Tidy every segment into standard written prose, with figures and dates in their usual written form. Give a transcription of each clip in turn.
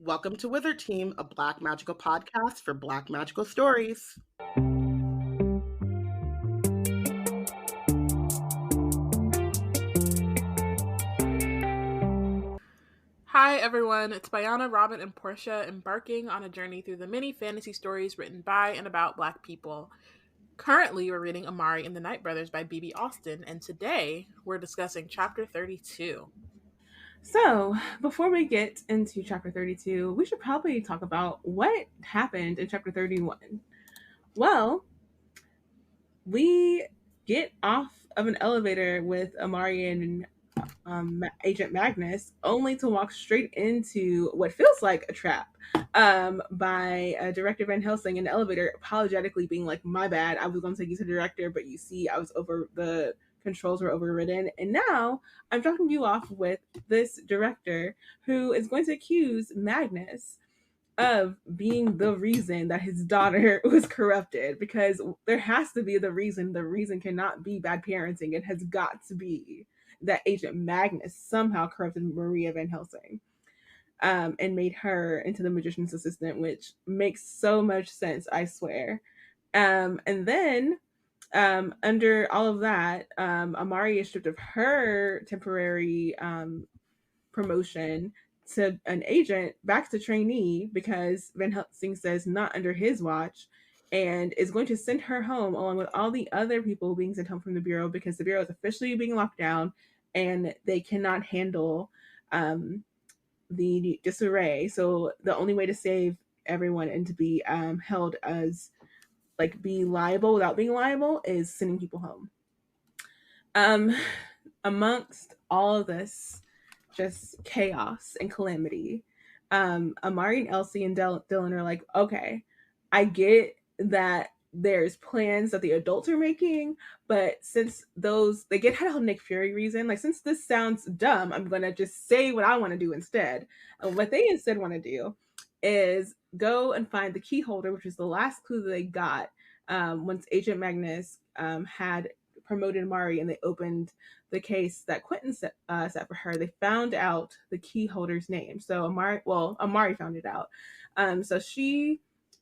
Welcome to Wizard Team, a Black Magical podcast for Black Magical stories. Hi everyone, it's Bayana, Robyn, and Porshèa embarking on a journey through the many fantasy stories written by and about Black people. Currently, we're reading Amari and the Night Brothers by B.B. Alston, and today we're discussing Chapter 32. So, before we get into Chapter 32, we should probably talk about what happened in Chapter 31. Well, we get off of an elevator with Amari and Agent Magnus, only to walk straight into what feels like a trap by Director Van Helsing in the elevator, apologetically being like, "My bad, I was going to take you to the director, but you see, I was over the controls were overridden, and now I'm dropping you off with this director who is going to accuse Magnus of being the reason that his daughter was corrupted, because there has to be the reason. The reason cannot be bad parenting. It has got to be that Agent Magnus somehow corrupted Maria Van Helsing and made her into the magician's assistant, which makes so much sense, I swear. And then under all of that, Amari is stripped of her temporary promotion to an agent back to trainee because Van Helsing says not under his watch, and is going to send her home along with all the other people being sent home from the Bureau because the Bureau is officially being locked down and they cannot handle the disarray. So the only way to save everyone and to be held as be liable without being liable is sending people home. Amongst all of this just chaos and calamity, Amari and Elsie and Dylan are like, okay, I get that there's plans that the adults are making, but since they get how Nick Fury reason, since this sounds dumb, I'm gonna just say what I want to do instead. And what they instead want to do is go and find the key holder, which is the last clue that they got once Agent Magnus had promoted Amari and they opened the case that Quentin set for her. They found out the key holder's name. So Amari found it out. So she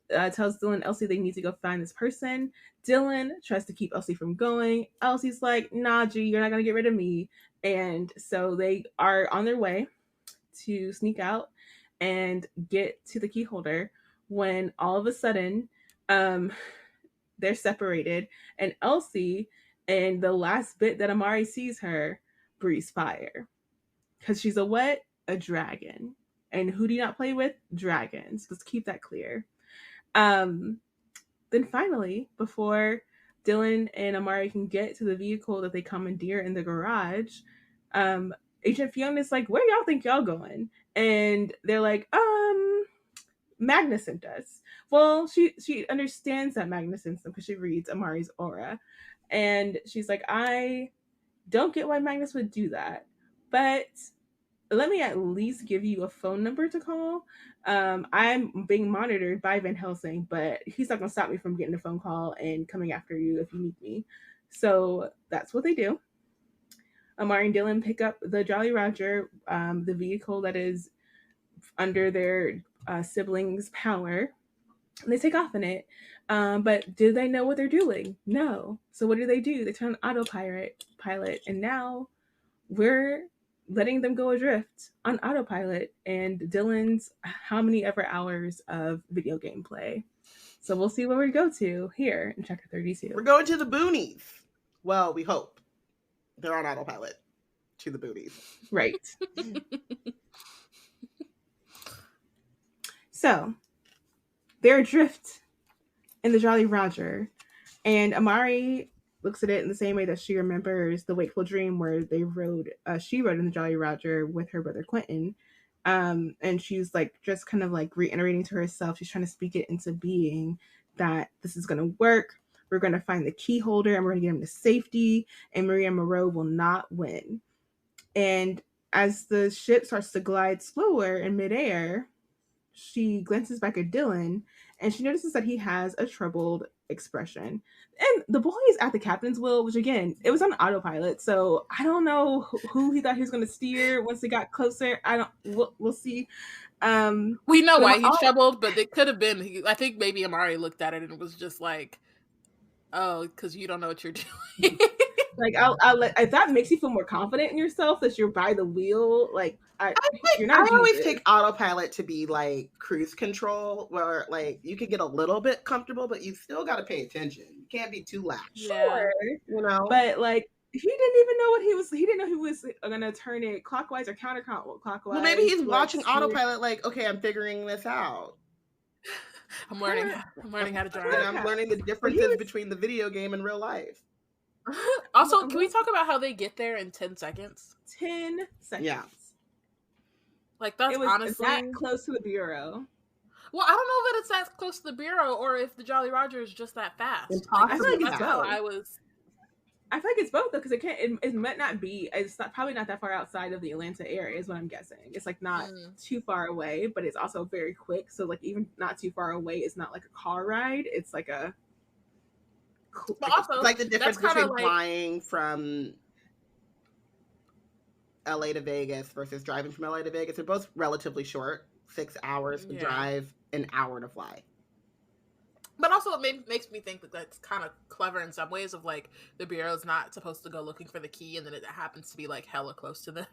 tells Dylan, Elsie, they need to go find this person. Dylan tries to keep Elsie from going. Elsie's like, nah, G, you're not going to get rid of me. And so they are on their way to sneak out and get to the key holder when all of a sudden they're separated, and Elsie, and the last bit that Amari sees her, breathes fire. Because she's a what? A dragon. And who do you not play with? Dragons. Let's keep that clear. Then finally, before Dylan and Amari can get to the vehicle that they commandeer in the garage, Agent Fiona's like, where y'all think y'all going? And they're like, Magnus sent us. Well, she understands that Magnus sent them because she reads Amari's aura. And she's like, I don't get why Magnus would do that, but let me at least give you a phone number to call. I'm being monitored by Van Helsing, but he's not going to stop me from getting a phone call and coming after you if you need me. So that's what they do. Amari and Dylan pick up the Jolly Roger, the vehicle that is under their siblings' power, and they take off in it. But do they know what they're doing? No. So what do? They turn on autopilot, and now we're letting them go adrift on autopilot and Dylan's how many ever hours of video game play. So we'll see where we go to here in Chapter 32. We're going to the boonies. Well, we hope. They're on autopilot to the boonies. Right. So they're adrift in the Jolly Roger, and Amari looks at it in the same way that she remembers the Wakeful Dream where she rode in the Jolly Roger with her brother Quentin. And she's just kind of reiterating to herself, she's trying to speak it into being that this is going to work. We're going to find the key holder and we're going to get him to safety, and Maria Moreau will not win. And as the ship starts to glide slower in midair, she glances back at Dylan and she notices that he has a troubled expression. And the boy is at the captain's wheel, which again, it was on autopilot. So I don't know who he thought he was going to steer once they got closer. We'll see. We know but why he's troubled, but it could have been. I think maybe Amari looked at it and it was just like, "Oh, because you don't know what you're doing." Like, I'll let, if that makes you feel more confident in yourself that you're by the wheel, like you're not. I always take autopilot to be like cruise control, where like you can get a little bit comfortable, but you still got to pay attention. You can't be too lax. Sure, you know. But like, he didn't even know what he was. He didn't know he was gonna turn it clockwise or counterclockwise. Well, maybe he's watching autopilot. Like, okay, I'm figuring this out. I'm learning how to drive. And I'm learning the differences between the video game and real life. Also, can we talk about how they get there in 10 seconds? 10 seconds. Yeah. Like, that's honestly that close to the bureau. Well, I don't know that it's that close to the bureau or if the Jolly Roger is just that fast. Like, I feel like that's how I was. I feel like it's both though, because it might not be. It's not, probably not that far outside of the Atlanta area, is what I'm guessing. It's like not too far away, but it's also very quick. So like even not too far away, it's not like a car ride. It's like a. But also, like the difference between flying from LA to Vegas versus driving from LA to Vegas. They're both relatively short, 6 hours to drive, an hour to fly. But also it makes me think that that's kind of clever in some ways of like the bureau's not supposed to go looking for the key and then it happens to be like hella close to them.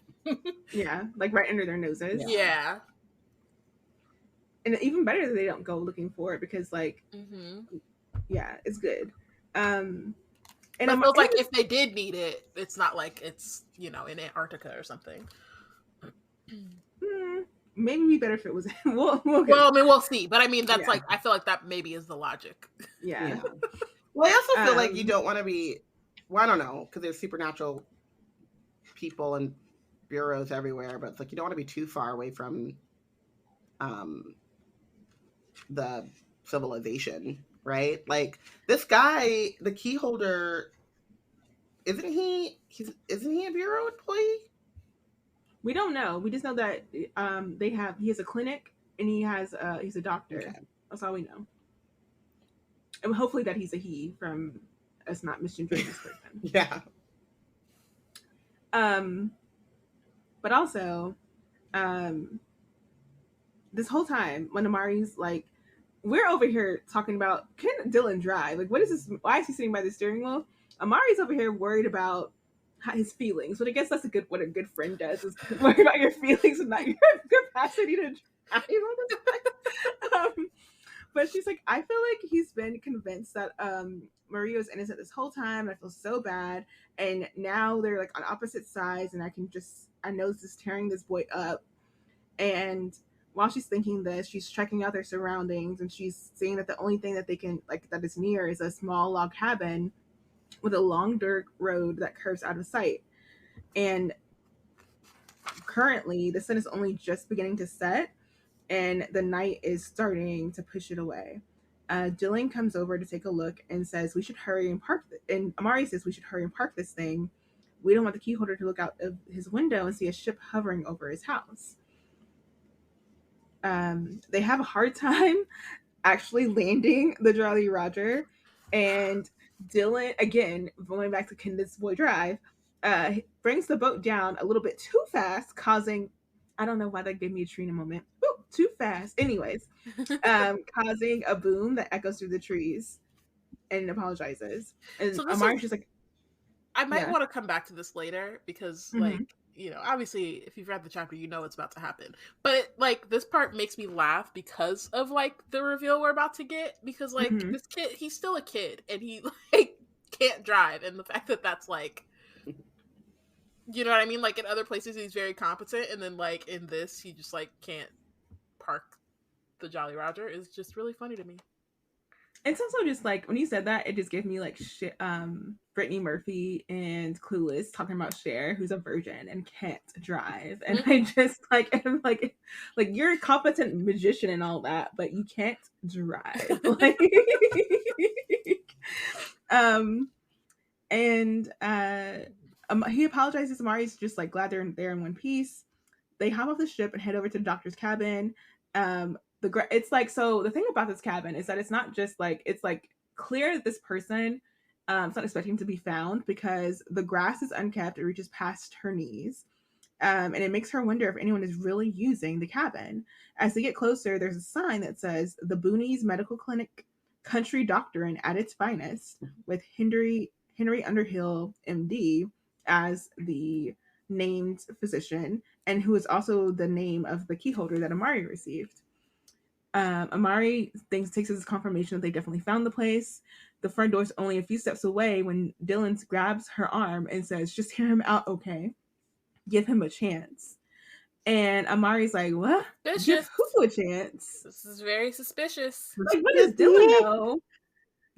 Yeah, like right under their noses. Yeah. And even better that they don't go looking for it because like, yeah, it's good. And it feels like if they did need it, it's not like it's, in Antarctica or something. Maybe it'd be better if it was. Well, I mean, we'll see. But I mean, that's like, I feel like that maybe is the logic. Yeah. Well, I also feel like you don't want to be, well, I don't know, because there's supernatural people and bureaus everywhere, but it's like you don't want to be too far away from the civilization, right? Like this guy, the key holder, isn't he a bureau employee? We don't know. We just know that he has a clinic and he's a doctor. Okay. That's all we know. And hopefully that he's a he from us not misgendering this person. Yeah. But also, this whole time when Amari's like, we're over here talking about, can Dylan drive? Like, what is this? Why is he sitting by the steering wheel? Amari's over here worried about his feelings. But I guess that's what a good friend does, is worry about your feelings and not your capacity to drive. But she's like, I feel like he's been convinced that Maria was innocent this whole time. I feel so bad. And now they're like on opposite sides and I know this is tearing this boy up. And while she's thinking this, she's checking out their surroundings and she's seeing that the only thing that they can, like, that is near is a small log cabin with a long dirt road that curves out of sight. And currently the sun is only just beginning to set and the night is starting to push it away. Dylan comes over to take a look and says, we should hurry and park. And Amari says, we should hurry and park this thing. We don't want the key holder to look out of his window and see a ship hovering over his house. They have a hard time actually landing the Jolly Roger, and Dylan, again, going back to can this boy drive, brings the boat down a little bit too fast, causing, I don't know why that gave me a Trina moment. Ooh, too fast. Anyways, causing a boom that echoes through the trees, and apologizes. And so Amari's just like, I might want to come back to this later because, like, obviously, if you've read the chapter, you know what's about to happen. But, like, this part makes me laugh because of, like, the reveal we're about to get. Because, like, this kid, he's still a kid. And he, like, can't drive. And the fact that that's, like, you know what I mean? Like, in other places, he's very competent. And then, like, in this, he just, like, can't park the Jolly Roger is just really funny to me. It's also just like when you said that, it just gave me like Brittany Murphy and Clueless talking about Cher, who's a virgin and can't drive, and I just am like you're a competent magician and all that, but you can't drive. Like, he apologizes. Amari's just like glad they're there in one piece. They hop off the ship and head over to the doctor's cabin. It's like, so the thing about this cabin is that it's not just like, it's like clear that this person is not expecting to be found because the grass is unkept. It reaches past her knees. And it makes her wonder if anyone is really using the cabin. As they get closer, there's a sign that says the Boonies Medical Clinic Country Doctorin at its finest, with Henry Underhill, MD, as the named physician, and who is also the name of the key holder that Amari received. Amari takes it as confirmation that they definitely found the place. The front door's only a few steps away when Dylan grabs her arm and says, "Just hear him out, okay? Give him a chance." And Amari's like, "What? Give who a chance?" This is very suspicious. Like, what does Dylan know?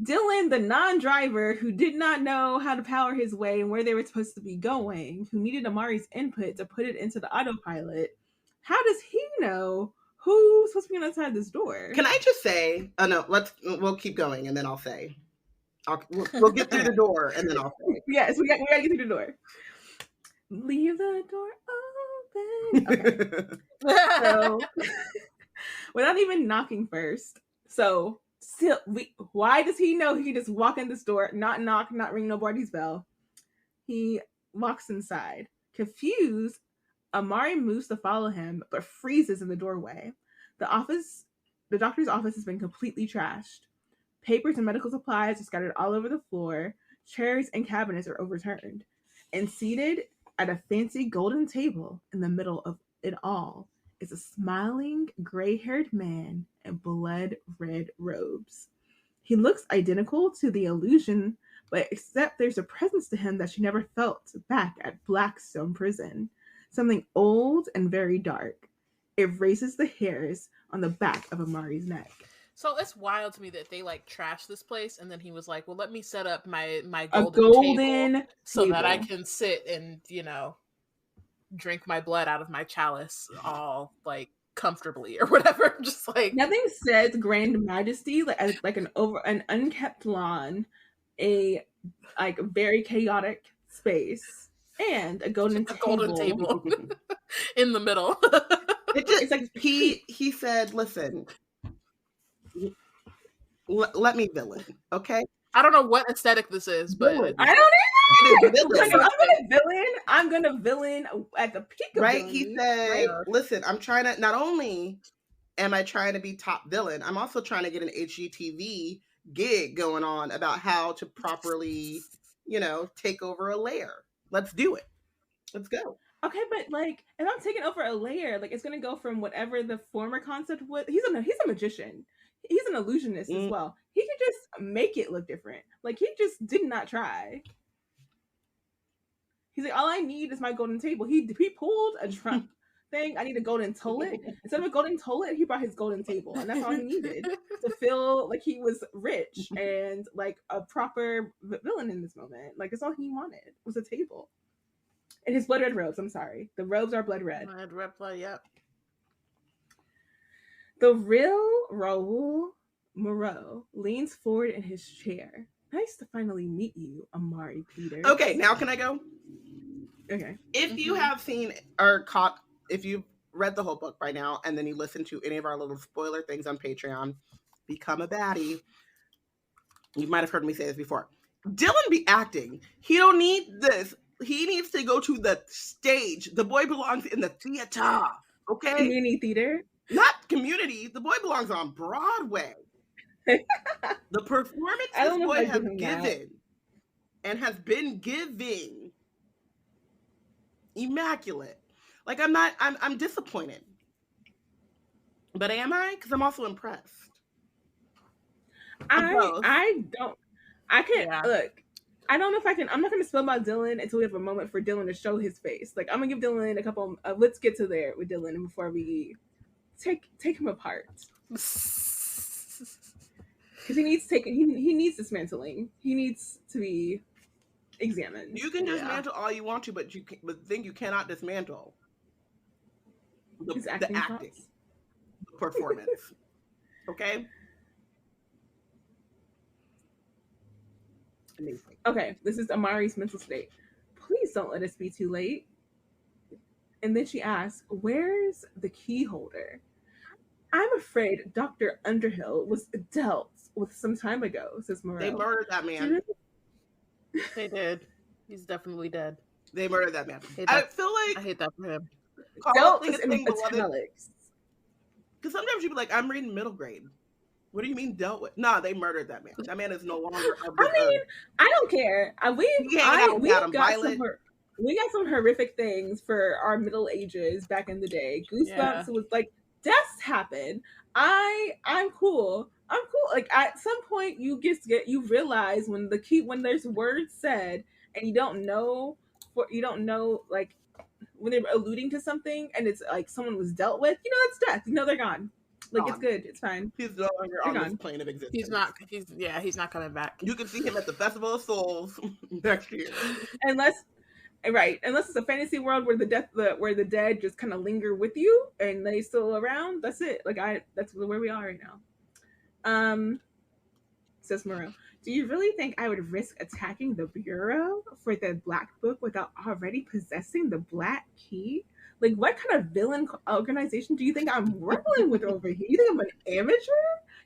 Dylan, the non-driver who did not know how to power his way and where they were supposed to be going, who needed Amari's input to put it into the autopilot. How does he know who's supposed to be outside this door? Can I just say? Oh no, we'll keep going, and then I'll say. We'll get through the door, and then I'll say. Yes, we gotta get through the door. Leave the door open. Okay. So, without even knocking first. So, why does he know he can just walk in this door, not knock, not ring nobody's bell? He walks inside. Confused, Amari moves to follow him, but freezes in the doorway. The doctor's office has been completely trashed. Papers and medical supplies are scattered all over the floor. Chairs and cabinets are overturned. And seated at a fancy golden table in the middle of it all is a smiling, gray-haired man in blood-red robes. He looks identical to the illusion, but except there's a presence to him that she never felt back at Blackstone Prison. Something old and very dark. It raises the hairs on the back of Amari's neck. So it's wild to me that they like trashed this place, and then he was like, "Well, let me set up my golden table so that I can sit and drink my blood out of my chalice all like comfortably or whatever." Just like nothing says grand majesty like an unkept lawn, a like very chaotic space, and a golden table in the middle. It's like he said, "Listen, let me villain, okay?" I don't know what aesthetic this is, but I don't know. I'm gonna villain at the peak of right. He said, "Listen, I'm trying to. Not only am I trying to be top villain, I'm also trying to get an HGTV gig going on about how to properly, take over a lair. Let's do it. Let's go." Okay, but like, if I'm taking over a layer, like it's gonna go from whatever the former concept was. He's a magician. He's an illusionist as well. He can just make it look different. Like he just did not try. He's like, all I need is my golden table. He pulled a Trump thing. I need a golden toilet. Instead of a golden toilet, he brought his golden table, and that's all he needed to feel like he was rich and like a proper villain in this moment. Like that's all he wanted was a table. And his blood red robes, I'm sorry. The robes are blood red. Red blood, yep. The real Raul Moreau leans forward in his chair. Nice to finally meet you, Amari Peters. Okay, now can I go? Okay. If you have seen or caught, if you've read the whole book by now, and then you listen to any of our little spoiler things on Patreon, become a baddie. You might have heard me say this before. Dylan be acting. He don't need this. He needs to go to the stage. The boy belongs in the theater. Okay? Community theater? Not community. The boy belongs on Broadway. The performance this boy has given and has been giving, immaculate. Like I'm disappointed. But am I? Because I'm also impressed. I can't look. I don't know if I can. I'm not going to spill about Dylan until we have a moment for Dylan to show his face. Like I'm gonna give Dylan a couple. Let's get to there with Dylan before we take him apart. Because he needs dismantling. He needs to be examined. You can dismantle all you want to, but the thing you cannot dismantle the acting, the performance. Okay. Amazing. Okay, this is Amari's mental state. Please don't let us be too late. And then she asks, "Where's the key holder?" "I'm afraid Dr. Underhill was dealt with some time ago," says Moreau. They murdered that man. They did. He's definitely dead. They murdered that man. Hate I that. feel I like hate that for him. Carlos Delps thing in beloved. italics. Because sometimes you'd be like, I'm reading middle grade. What do you mean dealt with? Nah, they murdered that man. That man is no longer of this earth. I don't care. He hanging out with Madam Violet. We got some horrific things for our Middle Ages back in the day. Goosebumps Yeah. was like deaths happen. I'm cool. I'm cool. Like at some point you realize when there's words said and you don't know like when they're alluding to something and it's like someone was dealt with, it's death. They're gone. Like Gone. It's good. It's fine. He's no longer They're on gone. this plane of existence. He's not coming back. You can see him at the Festival of Souls next year. Unless it's a fantasy world where the dead just kind of linger with you and they still around. That's it. That's where we are right now. Says Moreau, do you really think I would risk attacking the Bureau for the Black Book without already possessing the Black Key? Like, what kind of villain organization do you think I'm working with over here? You think I'm an amateur?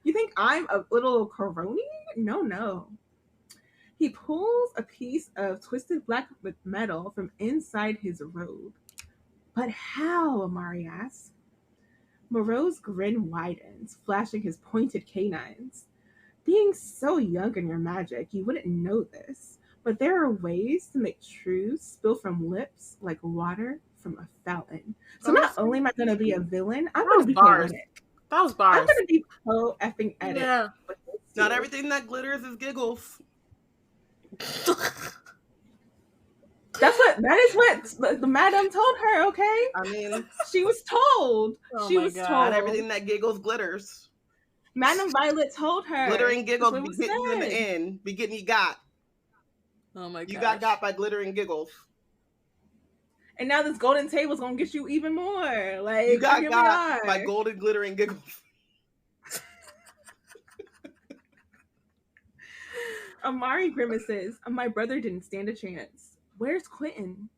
You think I'm a little crony? No. He pulls a piece of twisted black metal from inside his robe. But how? Amari asks. Moreau's grin widens, flashing his pointed canines. Being so young in your magic, you wouldn't know this, but there are ways to make truths spill from lips like water from a fountain. So not only am I going to be a villain, I'm going to be poetic. That was bars. I'm going to be effing edit. Yeah. Not everything that glitters is giggles. That is what the madam told her, okay? I mean, she was told. She was told. Not everything that giggles glitters. Madam Violet told her. Glittering giggles be getting you in the end. Be getting you got. Oh my god. You got by glittering giggles. And now this golden table's gonna get you even more. Like you got by golden glittering giggles. Amari grimaces. My brother didn't stand a chance. Where's Quentin?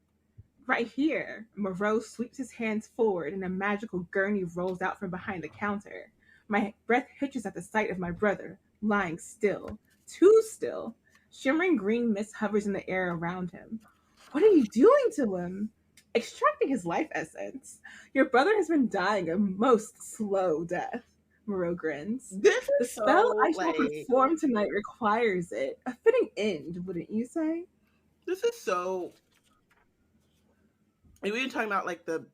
Right here. Moreau sweeps his hands forward and a magical gurney rolls out from behind the counter. My breath hitches at the sight of my brother, lying still. Too still. Shimmering green mist hovers in the air around him. What are you doing to him? Extracting his life essence. Your brother has been dying a most slow death. Moreau grins. The spell I shall perform tonight requires it. A fitting end, wouldn't you say? This is so... We were talking about like the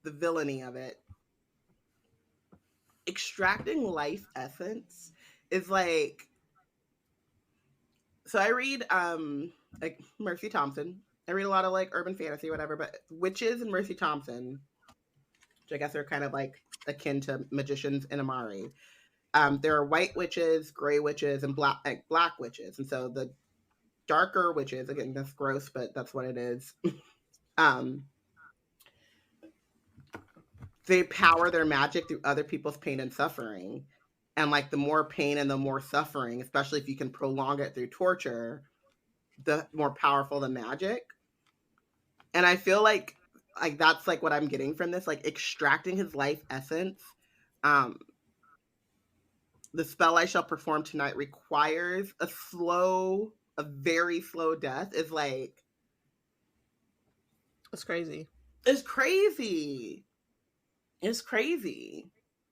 villainy of it. Extracting life essence is like... So I read like Mercy Thompson. I read a lot of like urban fantasy, whatever, but witches and Mercy Thompson, which I guess are kind of like akin to magicians in Amari. There are white witches, gray witches, and black witches. And so the darker witches, again, that's gross, but that's what it is. They power their magic through other people's pain and suffering. And like the more pain and the more suffering, especially if you can prolong it through torture, the more powerful the magic. And I feel like that's like what I'm getting from this, like extracting his life essence. The spell I shall perform tonight requires a very slow death. Is like, it's crazy. It's crazy. It's crazy.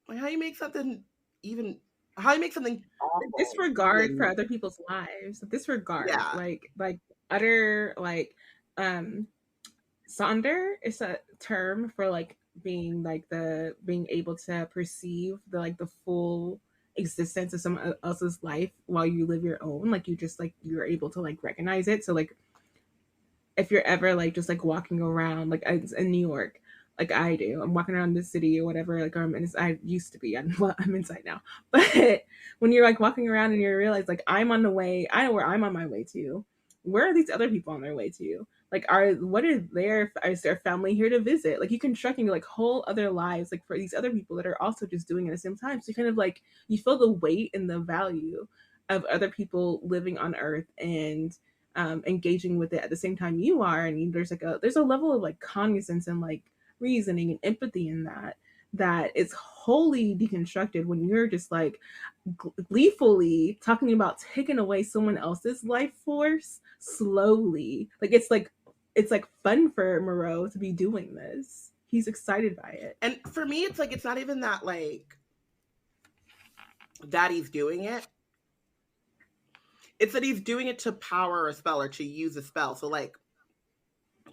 Like how you make something awful. Disregard for other people's lives. Disregard. Yeah. Like utter like Sonder is a term for like being able to perceive the full existence of someone else's life while you live your own. Like you just like you're able to like recognize it. So like if you're ever like just like walking around like in New York, like I do, I'm walking around the city or whatever, like I used to be, I'm inside now. But when you're like walking around and you realize like I know where I'm on my way to. Where are these other people on their way to? Like, is their family here to visit? Like, you constructing like whole other lives, like for these other people that are also just doing it at the same time. So you kind of like, you feel the weight and the value of other people living on Earth and engaging with it at the same time you are. And there's a level of like cognizance and like reasoning and empathy in that is wholly deconstructed when you're just like gleefully talking about taking away someone else's life force slowly. Like it's like it's like fun for Moreau to be doing this. He's excited by it. And for me, it's like, it's not even that like that he's doing it. It's that he's doing it to power a spell or to use a spell. So like,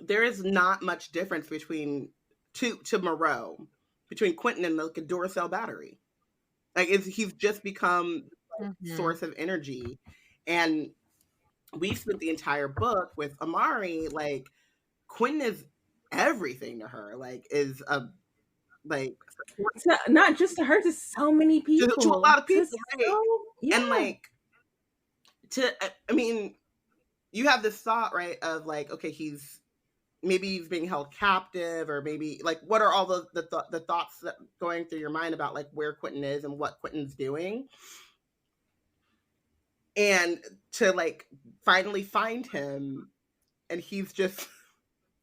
there is not much difference between to Moreau between Quentin and like a Duracell battery. Like he's just become like, source of energy. And we spent the entire book with Amari, like Quentin is everything to her. Like is a like it's not just to her, to so many people, to a lot of people, right? Yeah. And like I mean, you have this thought, right, of like, okay, maybe he's being held captive, or maybe like, what are all the thoughts that going through your mind about like where Quentin is and what Quentin's doing, and to like finally find him, and he's just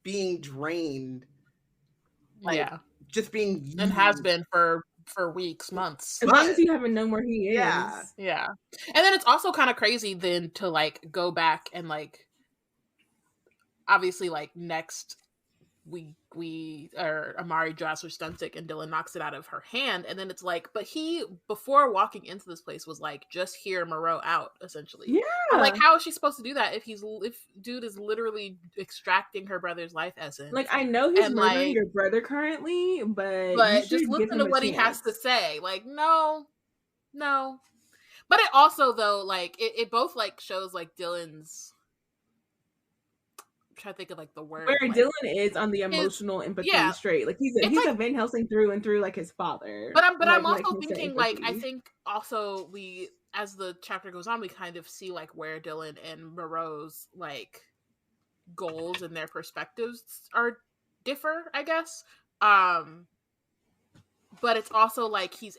being drained, like, just being used. And has been for weeks, months. As long as you haven't known where he is. Yeah. And then it's also kind of crazy then to like go back and like, obviously like next Amari draws her stun stick and Dylan knocks it out of her hand, and then it's like, but he, before walking into this place, was like, just hear Moreau out, essentially. Yeah. I'm like, how is she supposed to do that if dude is literally extracting her brother's life essence? Like, I know he's murdering your brother currently, but just listen to what he has to say. Like, no. But it also, though, like, it both like shows like Dylan's, try to think of like the word where like, Dylan is on the emotional empathy straight. Like he's like, a Van Helsing through and through, like his father. But I'm also thinking like, I think also we, as the chapter goes on, we kind of see like where Dylan and Moreau's like goals and their perspectives differ, I guess. But it's also like this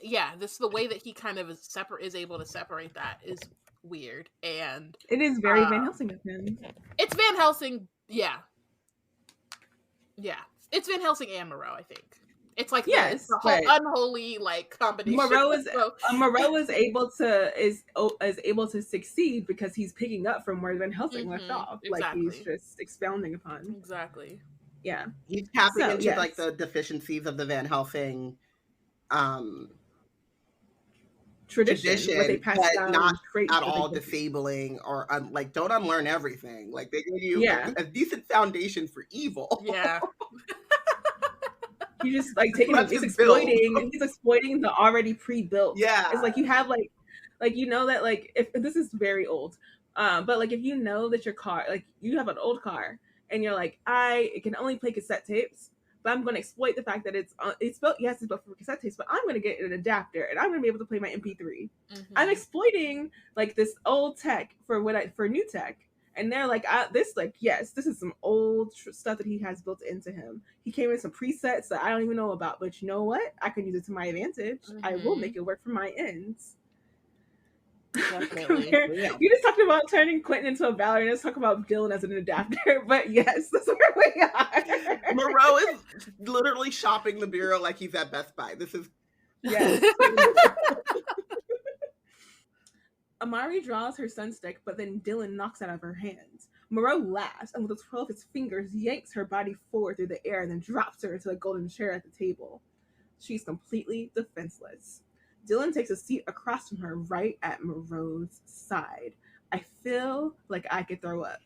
is the way that he kind of is able to separate that is weird, and it is very Van Helsing of him. It's Van Helsing. Yeah. It's Van Helsing and Moreau, I think. It's like it's the whole unholy like combination. Moreau is able to succeed because he's picking up from where Van Helsing left off. Exactly. Like he's just expounding upon. Exactly. Yeah. He's tapping into like the deficiencies of the Van Helsing tradition, what they pass down, not at all disabling or like, don't unlearn everything. Like they give you a decent foundation for evil. Yeah. You just like taking he's exploiting the already pre-built. Yeah. It's like you have like you know that like if this is very old, but like if you know that your car, like you have an old car and you're like, it can only play cassette tapes, but I'm going to exploit the fact that it's built for cassette tapes, but I'm going to get an adapter and I'm going to be able to play my MP3. Mm-hmm. I'm exploiting like this old tech for new tech. And they're like, this is some old stuff that he has built into him. He came in some presets that I don't even know about, but you know what? I can use it to my advantage. Mm-hmm. I will make it work for my ends. Definitely. You just talked about turning Quentin into a ballerina. Let's talk about Dylan as an adapter. But yes, that's where we are. Moreau is literally shopping the bureau like he's at Best Buy. This is Amari draws her sun stick, but then Dylan knocks it out of her hands. Moreau laughs and with a twirl of his fingers yanks her body forward through the air and then drops her into a golden chair at the table. She's completely defenseless. Dylan takes a seat across from her right at Moreau's side. I feel like I could throw up.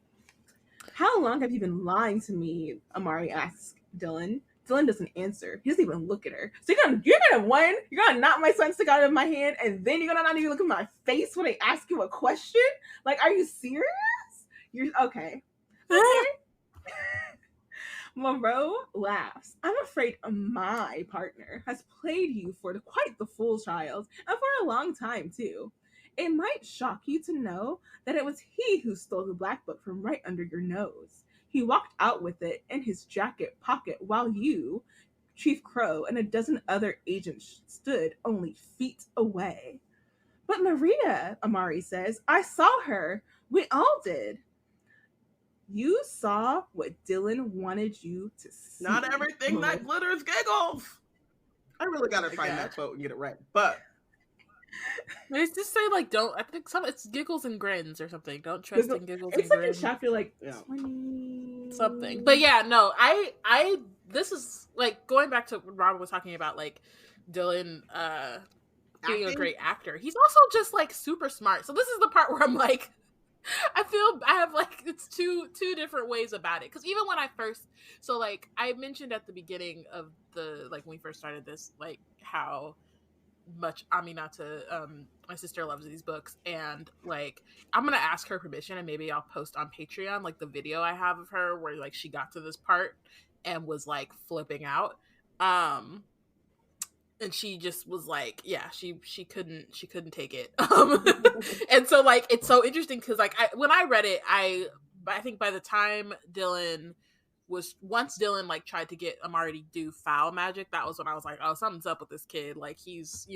How long have you been lying to me? Amari asks Dylan. Dylan doesn't answer. He doesn't even look at her. So you're gonna knock my sun stick out of my hand, and then you're gonna not even look at my face when I ask you a question? Like, are you serious? You're okay. Moreau laughs. I'm afraid my partner has played you for quite the fool, child, and for a long time, too. It might shock you to know that it was he who stole the black book from right under your nose. He walked out with it in his jacket pocket while you, Chief Crow, and a dozen other agents stood only feet away. But Maria, Amari says, I saw her. We all did. You saw what Dylan wanted you to see. Not everything that glitters giggles. I really gotta find that quote and get it right. But They just say like don't. I think it's giggles and grins or something. Don't trust in giggles and It's like in grins. chapter like Yeah. 20 something. But yeah, no, I this is like going back to what Robyn was talking about, like Dylan being a Acting? great actor. He's also just like super smart. So this is the part where I'm like, I feel I have like it's two different ways about it. Because even when I first, so like I mentioned at the beginning of the like when we first started this, like how much Aminata, my sister loves these books, and like I'm gonna ask her permission, and maybe I'll post on Patreon like the video I have of her where like she got to this part and was like flipping out, and she just was like, yeah, she couldn't take it, and so like it's so interesting because like when I read it, I think by the time once Dylan like tried to get Amari to do foul magic, that was when I was like, oh, something's up with this kid. Like he's,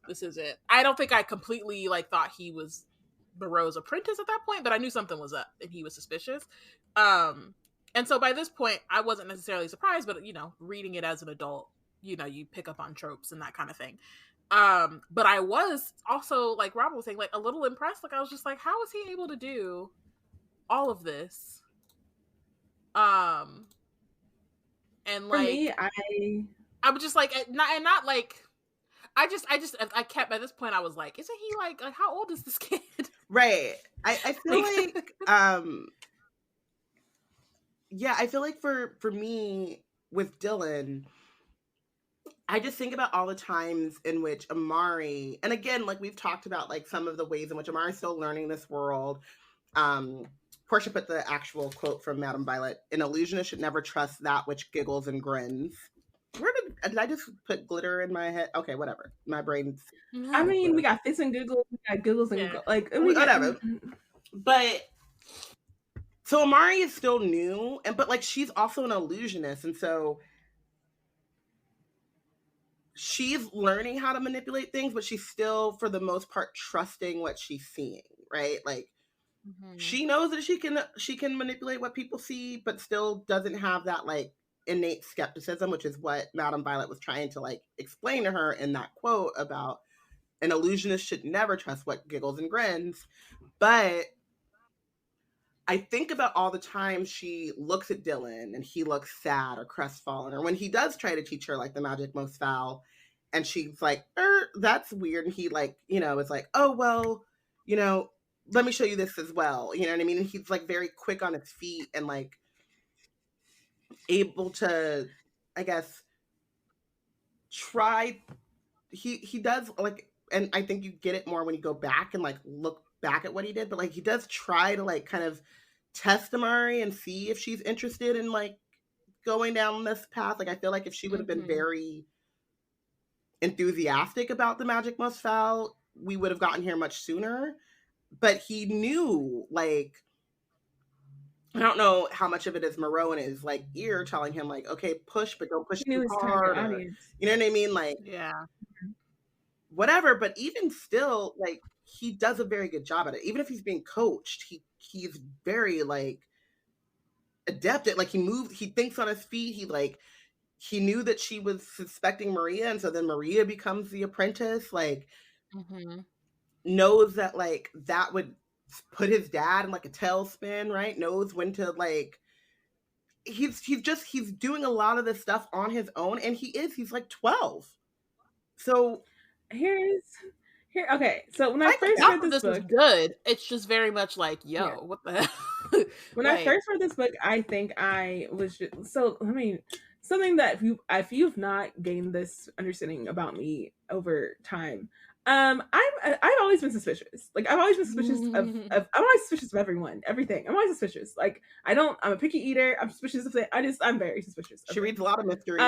this is it. I don't think I completely like thought he was Moreau's apprentice at that point, but I knew something was up and he was suspicious. And so by this point, I wasn't necessarily surprised, but reading it as an adult, you pick up on tropes and that kind of thing. But I was also, like Robyn was saying, like a little impressed. Like I was just like, how is he able to do all of this? And like for me, I was just like not like I kept at this point I was like, isn't he like how old is this kid? Right. I feel like yeah, I feel like for me with Dylan, I just think about all the times in which Amari, and again, like we've talked about like some of the ways in which Amari's still learning this world. Porshèa put the actual quote from Madame Violet: "An illusionist should never trust that which giggles and grins." Where did I just put glitter in my head? Okay, whatever. My brain's. I mean, we got fits and giggles, we got giggles and like whatever. But so Amari is still new, but like she's also an illusionist, and so she's learning how to manipulate things, but she's still, for the most part, trusting what she's seeing, right? Like. Mm-hmm. She knows that she can manipulate what people see, but still doesn't have that like innate skepticism, which is what Madame Violet was trying to like explain to her in that quote about an illusionist should never trust what giggles and grins. But I think about all the times she looks at Dylan and he looks sad or crestfallen, or when he does try to teach her like the magic most foul, and she's like, that's weird, and he like, is like, oh well, let me show you this as well. You know what I mean? And he's like very quick on his feet and like able to, I guess, try. He does like, and I think you get it more when you go back and like look back at what he did, but like he does try to like kind of test Amari and see if she's interested in like going down this path. Like I feel like if she would have been very enthusiastic about the magic most foul, we would have gotten here much sooner. But he knew, like, I don't know how much of it is Moreau in his like ear telling him like, okay, push, but don't push too hard. Or, you know what I mean? Like, yeah, whatever. But even still, like, he does a very good job at it. Even if he's being coached, he's very like adept at, like, he thinks on his feet. He knew that she was suspecting Maria, and so then Maria becomes the apprentice. Like. Mm-hmm. Knows that like that would put his dad in like a tailspin, right? Knows when to like he's doing a lot of this stuff on his own, and he's like 12. So okay, so when I first read this book, is good. It's just very much like, yo, what the hell? When I first read this book, I think I was just something that if you've not gained this understanding about me over time, I've always been suspicious. Like I've always been suspicious of I'm always suspicious of everything. I'm always suspicious. Like I'm a picky eater. I'm suspicious of things. I'm very suspicious. She reads a lot of mysteries.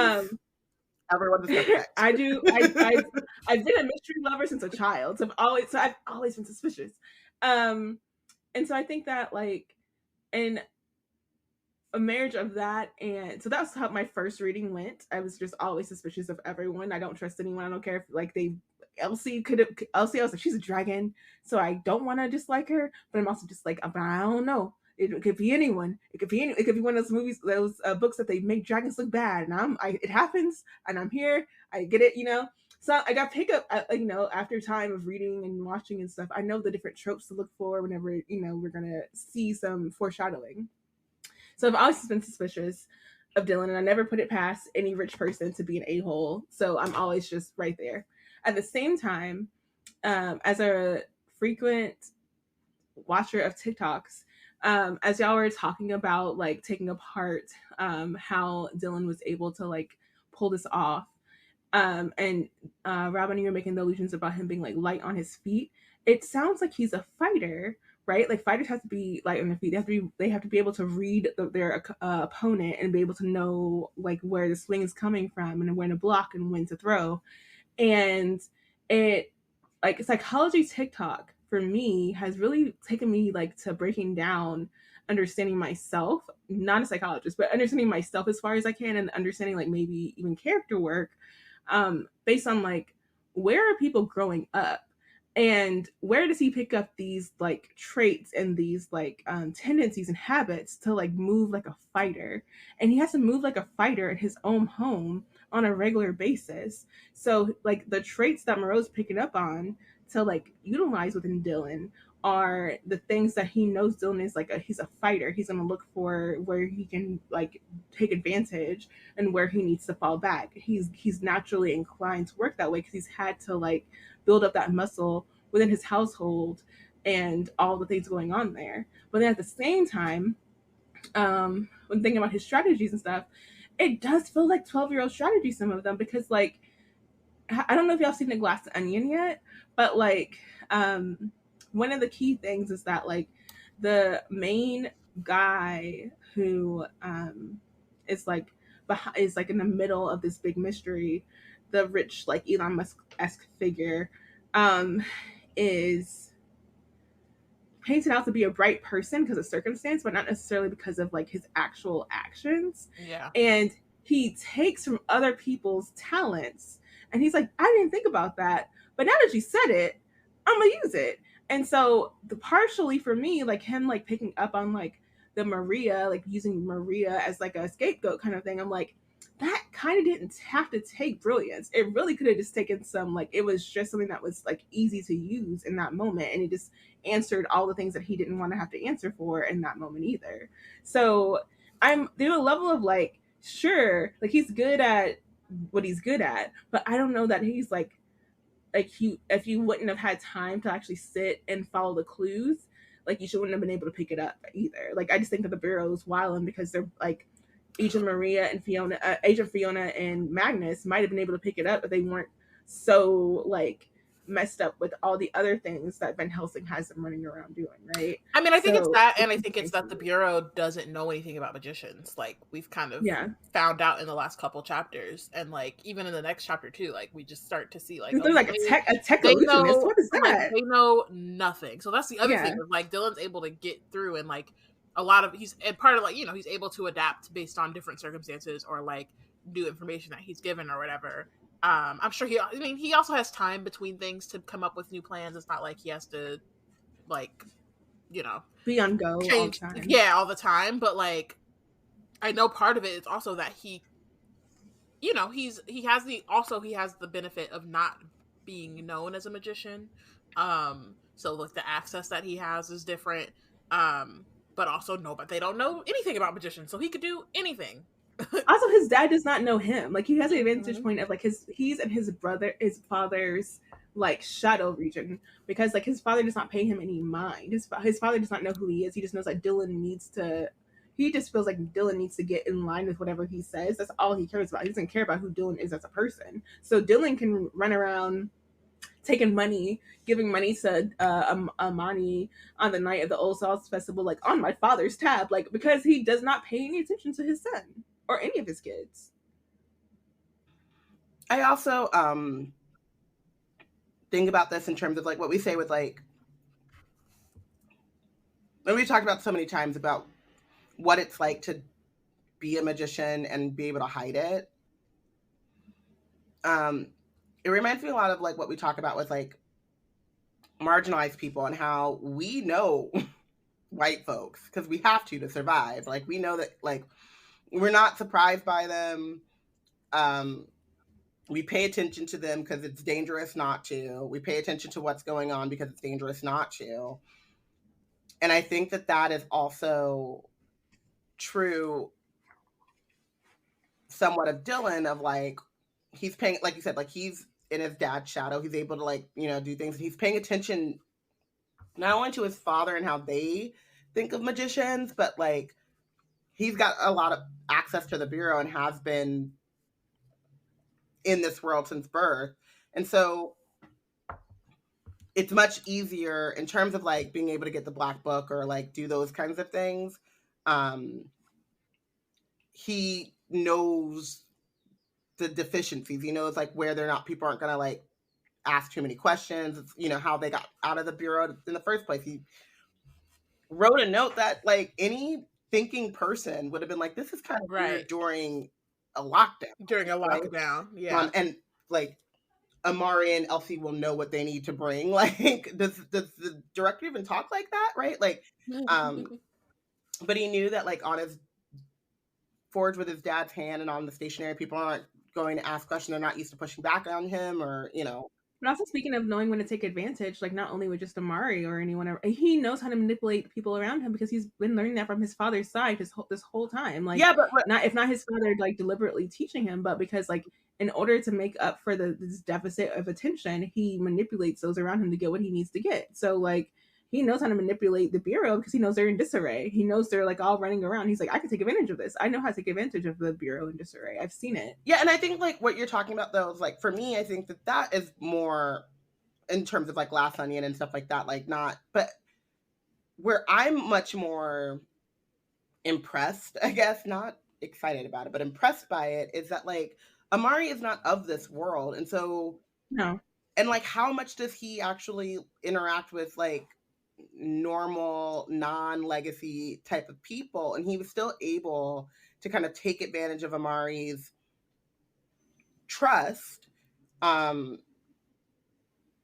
Everyone's suspect. I do. I've been a mystery lover since a child. So I've always been suspicious. And so I think that like in a marriage of that, and so that's how my first reading went. I was just always suspicious of everyone. I don't trust anyone. I don't care if like Elsie I was like, she's a dragon, so I don't want to dislike her, but I'm also just like, but I don't know. It could be anyone. It could be one of those movies, those books that they make dragons look bad, and it happens, and I'm here. I get it, So I got pick up, after time of reading and watching and stuff. I know the different tropes to look for whenever we're gonna see some foreshadowing. So I've always been suspicious of Dylan, and I never put it past any rich person to be an a-hole. So I'm always just right there. At the same time, as a frequent watcher of TikToks, as y'all were talking about like taking apart how Dylan was able to like pull this off, and Robyn, you were making the illusions about him being like light on his feet. It sounds like he's a fighter, right? Like fighters have to be light on their feet. They have to be able to read their opponent and be able to know like where the swing is coming from and when to block and when to throw. And it like psychology TikTok for me has really taken me like to breaking down understanding myself, not a psychologist, but understanding myself as far as I can, and understanding like maybe even character work based on like where are people growing up and where does he pick up these like traits and these like tendencies and habits to like move like a fighter. And he has to move like a fighter in his own home on a regular basis. So like the traits that Moreau's picking up on to like utilize within Dylan are the things that he knows Dylan is like he's a fighter. He's gonna look for where he can like take advantage and where he needs to fall back. He's naturally inclined to work that way because he's had to like build up that muscle within his household and all the things going on there. But then at the same time, when thinking about his strategies and stuff, it does feel like 12-year-old strategies, some of them, because like I don't know if y'all seen The Glass Onion yet, but like one of the key things is that like the main guy who is like in the middle of this big mystery, the rich like Elon Musk-esque figure, is painted out to be a bright person because of circumstance, but not necessarily because of like his actual actions. Yeah. And he takes from other people's talents and he's like, I didn't think about that, but now that you said it, I'm gonna use it. And so partially for me, like him like picking up on like the Maria, like using Maria as like a scapegoat kind of thing, I'm like, that kind of didn't have to take brilliance. It really could have just taken some, like, it was just something that was like easy to use in that moment. And it just answered all the things that he didn't want to have to answer for in that moment either. So there's a level of like, sure, like he's good at what he's good at, but I don't know that he's like if you wouldn't have had time to actually sit and follow the clues, like you wouldn't have been able to pick it up either. Like I just think that the Bureau is wilding because they're like Agent Fiona and Magnus might have been able to pick it up, but they weren't so like messed up with all the other things that Van Helsing has them running around doing, right? I mean, I think it's that, and I think it's that the Bureau doesn't know anything about magicians. Like we've kind of found out in the last couple chapters, and like even in the next chapter too, like we just start to see like there's like a tech illusionist. What is that? Like, they know nothing. So that's the other thing. Like Dylan's able to get through, and like a lot of he's part of like he's able to adapt based on different circumstances or like new information that he's given or whatever. I'm sure he also has time between things to come up with new plans. It's not like he has to like be on go all the time. All the time. But like I know part of it is also that he has the benefit of not being known as a magician. So like the access that he has is different. But also they don't know anything about magicians, so he could do anything. Also, his dad does not know him. Like he has a vantage point of like he's in his father's like shadow region, because like his father does not pay him any mind. His father does not know who he is. He just knows that he just feels like Dylan needs to get in line with whatever he says. That's all he cares about. He doesn't care about who Dylan is as a person. So Dylan can run around taking money, giving money to Amari on the night of the Old Souls Festival, like on my father's tab, like because he does not pay any attention to his son or any of his kids. I also think about this in terms of like what we say with like when we talked about so many times about what it's like to be a magician and be able to hide it. It reminds me a lot of like what we talk about with like marginalized people and how we know white folks because we have to survive. Like we know that like we're not surprised by them. We pay attention to them because it's dangerous not to. We pay attention to what's going on because it's dangerous not to. And I think that that is also true somewhat of Dylan, of like, he's paying, like you said, like he's in his dad's shadow. He's able to like, do things. He's paying attention not only to his father and how they think of magicians, but like he's got a lot of access to the bureau and has been in this world since birth. And so it's much easier in terms of like being able to get the black book or like do those kinds of things. He knows the deficiencies. He knows like where they're not, people aren't gonna like ask too many questions. How they got out of the bureau in the first place. He wrote a note that like any thinking person would have been like, this is kind of weird during a lockdown. During a lockdown, right? Yeah. And like Amari and Elsie will know what they need to bring. Like, does the director even talk like that, right? Like, but he knew that like on his forge with his dad's hand and on the stationery, people aren't going to ask questions. They're not used to pushing back on him, or But also, speaking of knowing when to take advantage, like not only with just Amari or anyone, he knows how to manipulate people around him because he's been learning that from his father's side this whole time. Like, yeah, but if not his father like deliberately teaching him, but because like in order to make up for this deficit of attention, he manipulates those around him to get what he needs to get. So like he knows how to manipulate the bureau because he knows they're in disarray. He knows they're like all running around. He's like, I can take advantage of this. I know how to take advantage of the bureau in disarray. I've seen it. Yeah, and I think like what you're talking about though is like, for me, I think that is more in terms of like Glass Onion and stuff like that. Like not, but where I'm much more impressed, I guess, not excited about it, but impressed by it, is that like Amari is not of this world, and so no. And like, how much does he actually interact with like normal non-legacy type of people? And he was still able to kind of take advantage of Amari's trust, even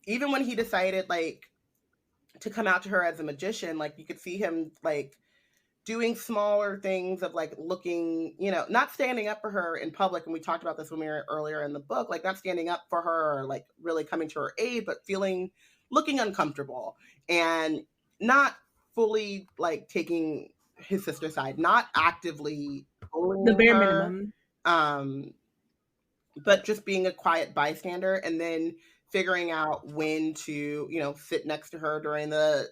when he decided like to come out to her as a magician. Like you could see him like doing smaller things of like looking, not standing up for her in public. And we talked about this when we were earlier in the book, like not standing up for her or like really coming to her aid, but looking uncomfortable and not fully like taking his sister's side, not actively the bare minimum, but just being a quiet bystander, and then figuring out when to, sit next to her during the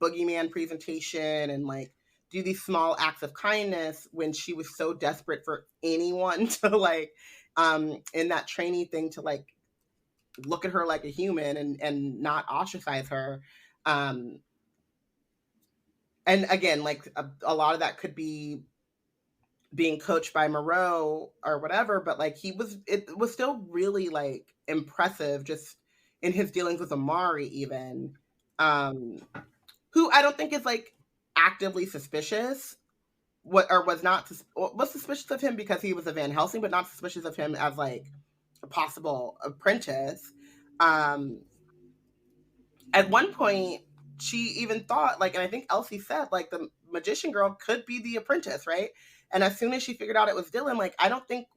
boogeyman presentation and like do these small acts of kindness when she was so desperate for anyone to like in that trainee thing to like look at her like a human and not ostracize her. And again, like a lot of that could be being coached by Moreau or whatever, but like it was still really like impressive just in his dealings with Amari even, who I don't think is like actively suspicious, was suspicious of him because he was a Van Helsing, but not suspicious of him as like a possible apprentice. At one point, she even thought like, and I think Elsie said like the magician girl could be the apprentice, right? And as soon as she figured out it was Dylan, like I don't think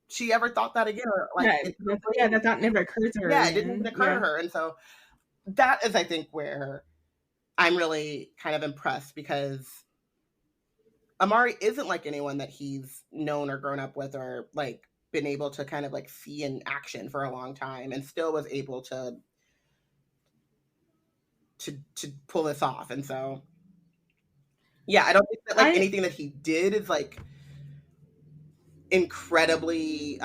she ever thought that again. Or, like, that thought never occurred to her. Yeah, it didn't even occur to her, and so that is, I think, where I'm really kind of impressed, because Amari isn't like anyone that he's known or grown up with or like been able to kind of like see in action for a long time, and still was able to pull this off. And so, yeah, I don't think that like anything that he did is like incredibly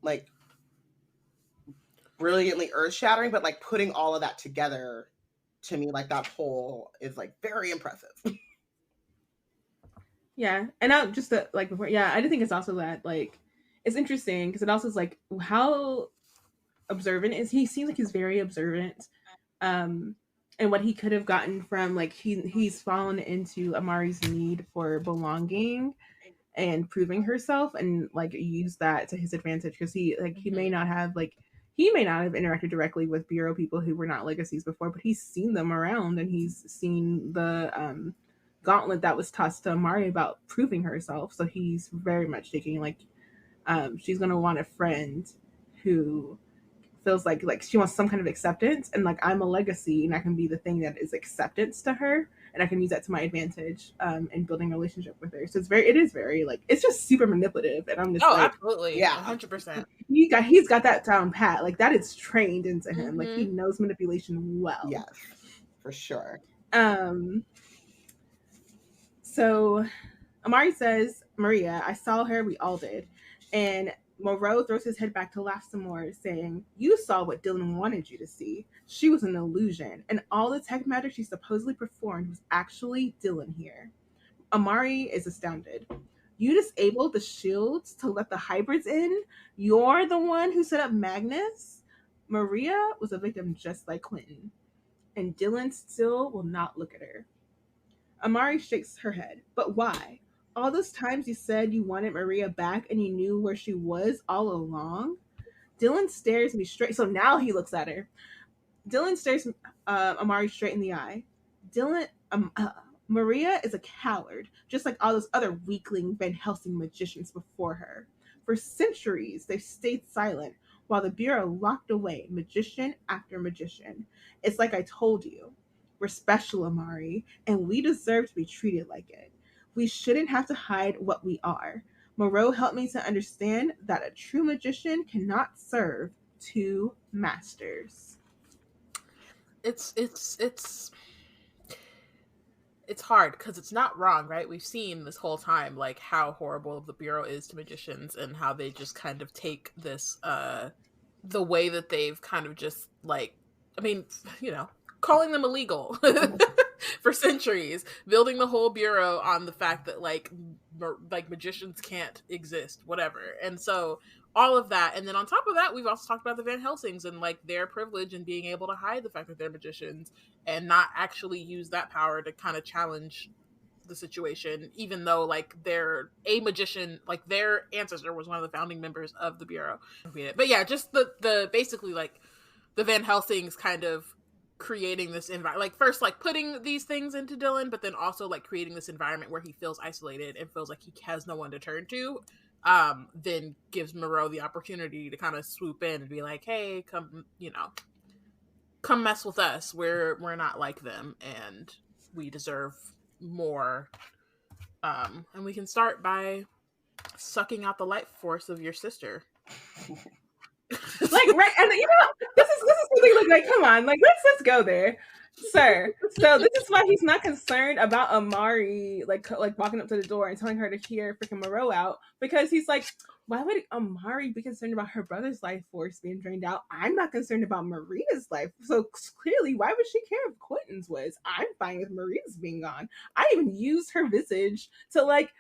like brilliantly earth-shattering, but like putting all of that together, to me, like that whole is like very impressive. Yeah, and now just like before, yeah, I do think it's also that like it's interesting because it also is like how observant is he? Seems like he's very observant, and what he could have gotten from like he's fallen into Amari's need for belonging and proving herself, and like use that to his advantage, because he may not have interacted directly with bureau people who were not legacies before, but he's seen them around, and he's seen the gauntlet that was tossed to Amari about proving herself. So he's very much taking like She's gonna want a friend who feels like she wants some kind of acceptance, and like I'm a legacy and I can be the thing that is acceptance to her, and I can use that to my advantage in building a relationship with her. So it is very like, it's just super manipulative, and I'm just absolutely, yeah, 100%. He's got that down pat, like that is trained into him. Like he knows manipulation well. Yes, for sure. So Amari says, Maria, I saw her, we all did. And Moreau throws his head back to laugh some more, saying, you saw what Dylan wanted you to see. She was an illusion, and all the tech magic she supposedly performed was actually Dylan here. Amari is astounded. You disabled the shields to let the hybrids in? You're the one who set up Magnus? Maria was a victim just like Quentin, and Dylan still will not look at her. Amari shakes her head. But why? All those times you said you wanted Maria back and you knew where she was all along? Dylan stares me straight. So now he looks at her. Dylan stares Amari straight in the eye. Maria is a coward, just like all those other weakling Van Helsing magicians before her. For centuries, they've stayed silent while the Bureau locked away magician after magician. It's like I told you. We're special, Amari, and we deserve to be treated like it. We shouldn't have to hide what we are. Moreau helped me to understand that a true magician cannot serve two masters. It's hard because it's not wrong, right? We've seen this whole time like how horrible the Bureau is to magicians and how they just kind of take this the way that they've kind of just like, I mean, you know, calling them illegal for centuries, building the whole Bureau on the fact that like magicians can't exist, whatever. And so all of that, and then on top of that, we've also talked about the Van Helsings and like their privilege and being able to hide the fact that they're magicians and not actually use that power to kind of challenge the situation, even though like they're a magician, like their ancestor was one of the founding members of the Bureau. But yeah, just the basically like the Van Helsings kind of creating this environment, like first like putting these things into Dylan, but then also like creating this environment where he feels isolated and feels like he has no one to turn to, then gives Moreau the opportunity to kind of swoop in and be like, hey, come mess with us. We're not like them and we deserve more. And we can start by sucking out the life force of your sister. Like, right, and you know, this is something like come on, like let's go there, sir. So this is why he's not concerned about Amari like walking up to the door and telling her to hear freaking Moreau out, because he's like, why would Amari be concerned about her brother's life force being drained out? I'm not concerned about Maria's life. So clearly, why would she care if Quentin's was? I'm fine with Maria's being gone. I even used her visage to like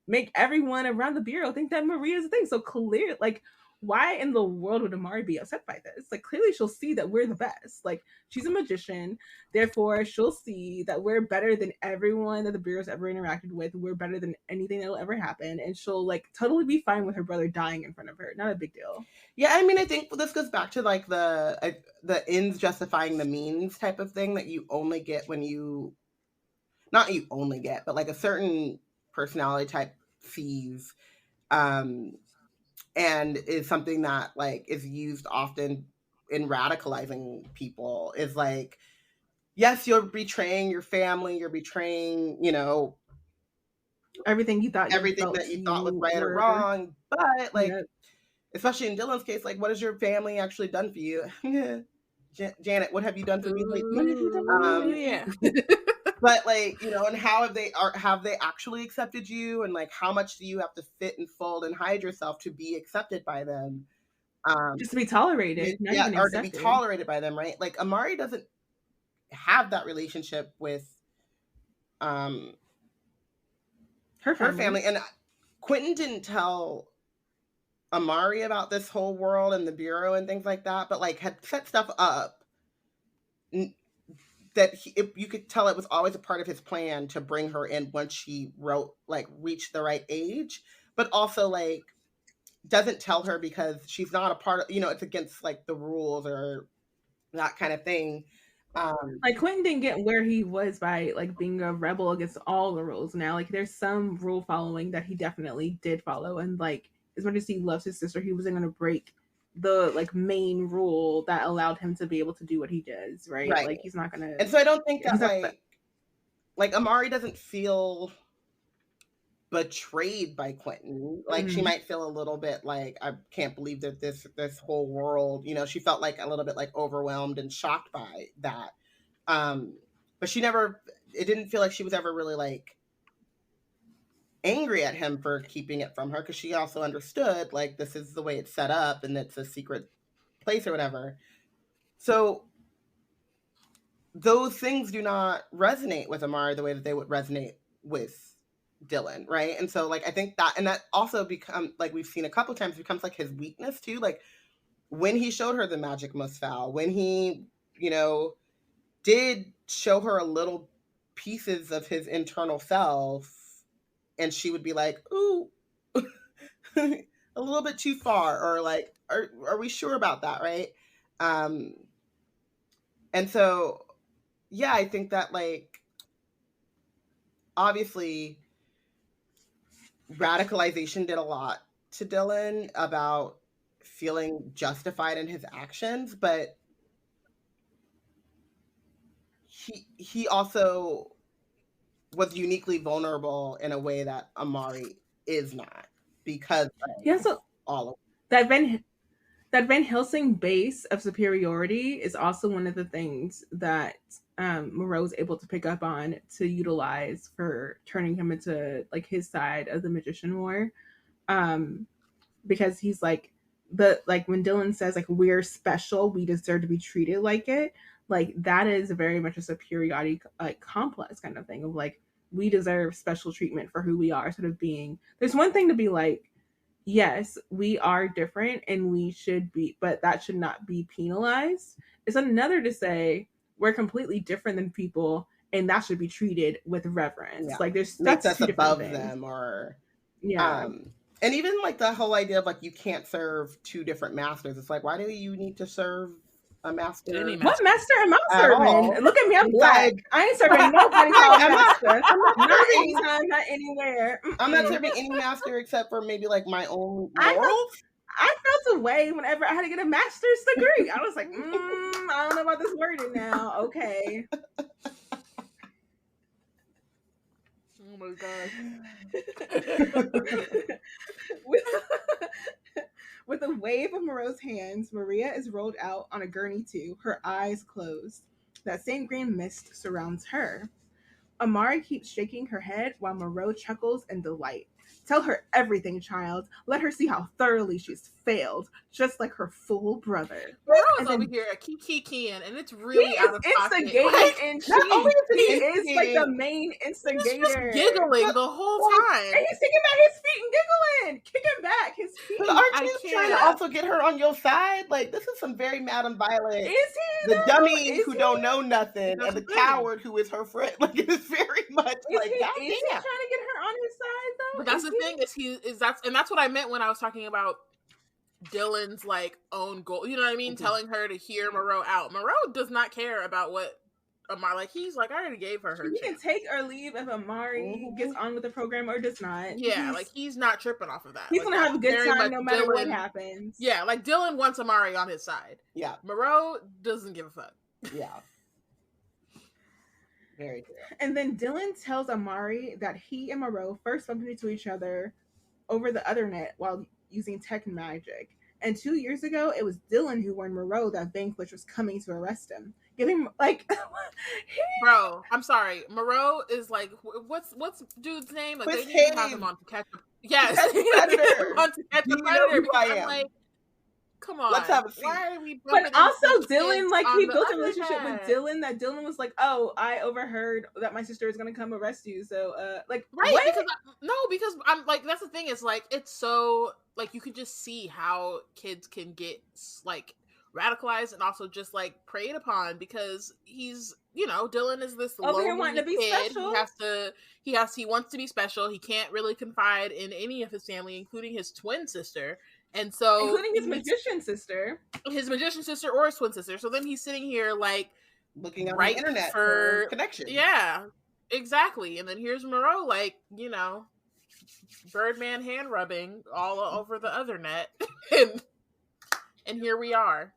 make everyone around the Bureau think that Maria's a thing. So clear, like, why in the world would Amari be upset by this? Like, clearly she'll see that we're the best. Like, she's a magician. Therefore, she'll see that we're better than everyone that the Bureau's ever interacted with. We're better than anything that'll ever happen. And she'll, like, totally be fine with her brother dying in front of her. Not a big deal. Yeah, I mean, I think this goes back to, like, the ends justifying the means type of thing that you only get when you... Not you only get, but, like, a certain personality type sees... and is something that like is used often in radicalizing people, is like, yes, you're betraying your family, you're betraying, you know, everything you thought was right or wrong, but like, especially in Dylan's case, like, what has your family actually done for you? Janet, what have you done for me lately? Yeah. But like, you know, and how have they actually accepted you, and like how much do you have to fit and fold and hide yourself to be accepted by them? Just to be tolerated, or to be tolerated by them, right? Like Amari doesn't have that relationship with her family, and Quentin didn't tell Amari about this whole world and the Bureau and things like that, but like had set stuff up that you could tell it was always a part of his plan to bring her in once she reached the right age, but also like doesn't tell her because she's not a part of, you know, it's against like the rules or that kind of thing. Like Quentin didn't get where he was by like being a rebel against all the rules. Now, like there's some rule following that he definitely did follow, and like as much as he loves his sister, he wasn't going to break the like main rule that allowed him to be able to do what he does, right? Like he's not gonna. And so I don't think that like Amari doesn't feel betrayed by Quentin. Like she might feel a little bit like, I can't believe that this whole world, you know, she felt like a little bit like overwhelmed and shocked by that. But she never, it didn't feel like she was ever really like angry at him for keeping it from her, because she also understood like this is the way it's set up and it's a secret place or whatever. So those things do not resonate with Amari the way that they would resonate with Dylan, right? And so like I think that, and that also become like we've seen a couple times, becomes like his weakness too. Like when he showed her the magic most foul, when he, you know, did show her a little pieces of his internal self, and she would be like, ooh, a little bit too far, or like, are we sure about that, right? And so, yeah, I think that like, obviously, radicalization did a lot to Dylan about feeling justified in his actions, but he also was uniquely vulnerable in a way that Amari is not, because so all of that Van Helsing base of superiority is also one of the things that Moreau's able to pick up on to utilize for turning him into like his side of the magician war, because he's like when Dylan says like we're special, we deserve to be treated like it, like that is very much a superiority like complex kind of thing of like we deserve special treatment for who we are, sort of being, there's one thing to be like, yes, we are different and we should be, but that should not be penalized. It's another to say we're completely different than people and that should be treated with reverence. Yeah. Like there's that's above them, or and even like the whole idea of like you can't serve two different masters. It's like, why do you need to serve a master? What master am I serving? Look at me, I'm black. I ain't serving nobody called master. I'm not anytime, not anywhere. I'm not serving any master except for maybe like my own morals. I felt a way whenever I had to get a master's degree. I was like, I don't know about this wording now. Okay. Oh my god. With a wave of Moreau's hands, Maria is rolled out on a gurney too, her eyes closed. That same green mist surrounds her. Amari keeps shaking her head while Moreau chuckles in delight. Tell her everything, child. Let her see how thoroughly she's failed, just like her fool brother. Moreau's over here kikiing, and it's really out of pocket. Instigating, like, and not only is he like the main instigator. He's just giggling the whole time, and he's sticking back his feet and giggling, kicking back his feet. But aren't you trying to also get her on your side? Like this is some very Madam Violet. Is he the dummy who don't know nothing, and the coward who is her friend? Like it is very much like that. Is he trying to get her on his side though? But that's the thing that's what I meant when I was talking about Dylan's like own goal. You know what I mean? Mm-hmm. Telling her to hear Moreau out. Moreau does not care about what Amari, like he's like, I already gave her He can take or leave if Amari gets on with the program or does not. Yeah, like he's not tripping off of that. He's like, gonna have a good time no matter what happens. Yeah, like Dylan wants Amari on his side. Yeah. Moreau doesn't give a fuck. Yeah. Very true. And then Dylan tells Amari that he and Moreau first bumped into each other over the Ethernet while using tech magic. And 2 years ago, it was Dylan who warned Moreau that Vanquish was coming to arrest him. Giving like, bro, I'm sorry. Moreau is like, what's dude's name? Like they need to have him on to catch. Yes, on to catch the predator. Because I'm like, come on, let's have a scene. Why are we? But also, Dylan, like he built a relationship with Dylan. That Dylan was like, oh, I overheard that my sister is gonna come arrest you. So, like, right? What? Because I'm like, that's the thing. It's like it's so like you can just see how kids can get like radicalized and also just like preyed upon because he's, you know, Dylan is this lonely wanting to be kid. Special. He wants to be special. He can't really confide in any of his family, including his twin sister. And so including his magician sister or his twin sister. So then he's sitting here like looking on the internet for connection. Yeah, exactly. And then here's Moreau, like, you know, Birdman hand rubbing all over the other net, and here we are.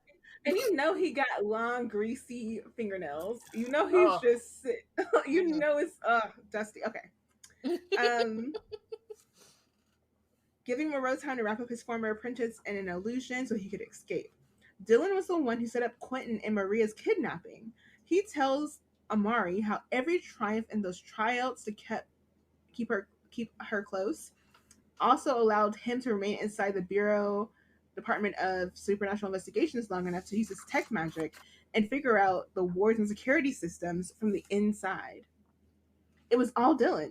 And you know he got long, greasy fingernails. You know he's just, you know it's dusty. Okay. Giving Moreau time to wrap up his former apprentice and an illusion so he could escape. Dylan was the one who set up Quentin and Maria's kidnapping. He tells Amari how every triumph in those tryouts to keep her close also allowed him to remain inside the Bureau Department of Supernatural Investigations long enough to use his tech magic and figure out the wards and security systems from the inside. It was all Dylan.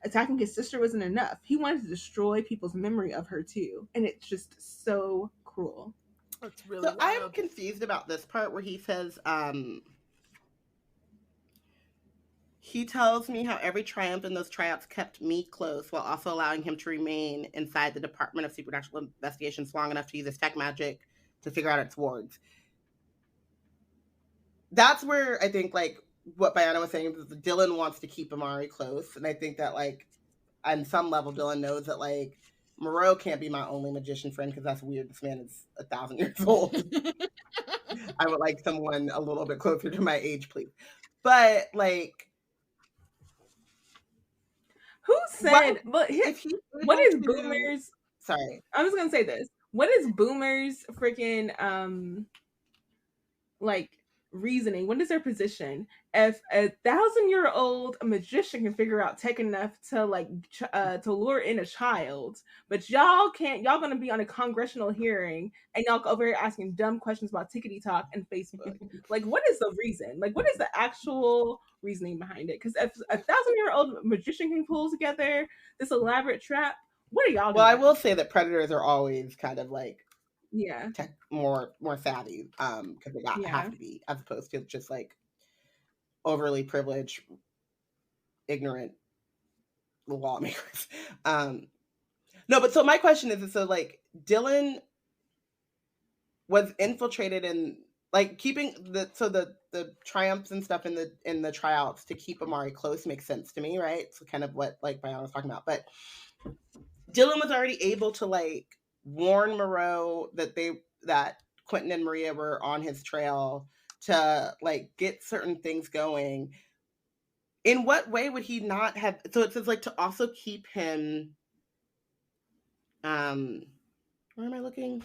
Attacking his sister wasn't enough. He wanted to destroy people's memory of her too. And it's just so cruel. It's really so wild. I'm confused about this part where he says, he tells me how every triumph in those tryouts kept me close while also allowing him to remain inside the Department of Supernatural Investigations long enough to use his tech magic to figure out its wards. That's where I think, like, what Bayana was saying is that Dylan wants to keep Amari close. And I think that, like, on some level, Dylan knows that, like, Moreau can't be my only magician friend because that's weird. This man is 1,000 years old. I would like someone a little bit closer to my age, please. But, like, who said? What is Boomer's? Sorry, I was gonna say this. What is Boomer's freaking like reasoning? What is their position? If a 1,000-year-old magician can figure out tech enough to like to lure in a child, but y'all can't, y'all gonna be on a congressional hearing and y'all over here asking dumb questions about tickety talk and Facebook. Like, what is the reason? Like, what is the actual reasoning behind it? Because if a 1,000-year-old magician can pull together this elaborate trap, what are y'all doing? Well, I will say that predators are always kind of like tech more savvy because they have to be, as opposed to just like overly privileged, ignorant lawmakers. No, but so my question is, so like Dylan was infiltrated in like keeping the triumphs and stuff in the tryouts to keep Amari close makes sense to me, right? So kind of what like Bayana was talking about, but Dylan was already able to like warn Moreau that Quentin and Maria were on his trail to like get certain things going. In what way would he not have? So it says like to also keep him. Where am I looking?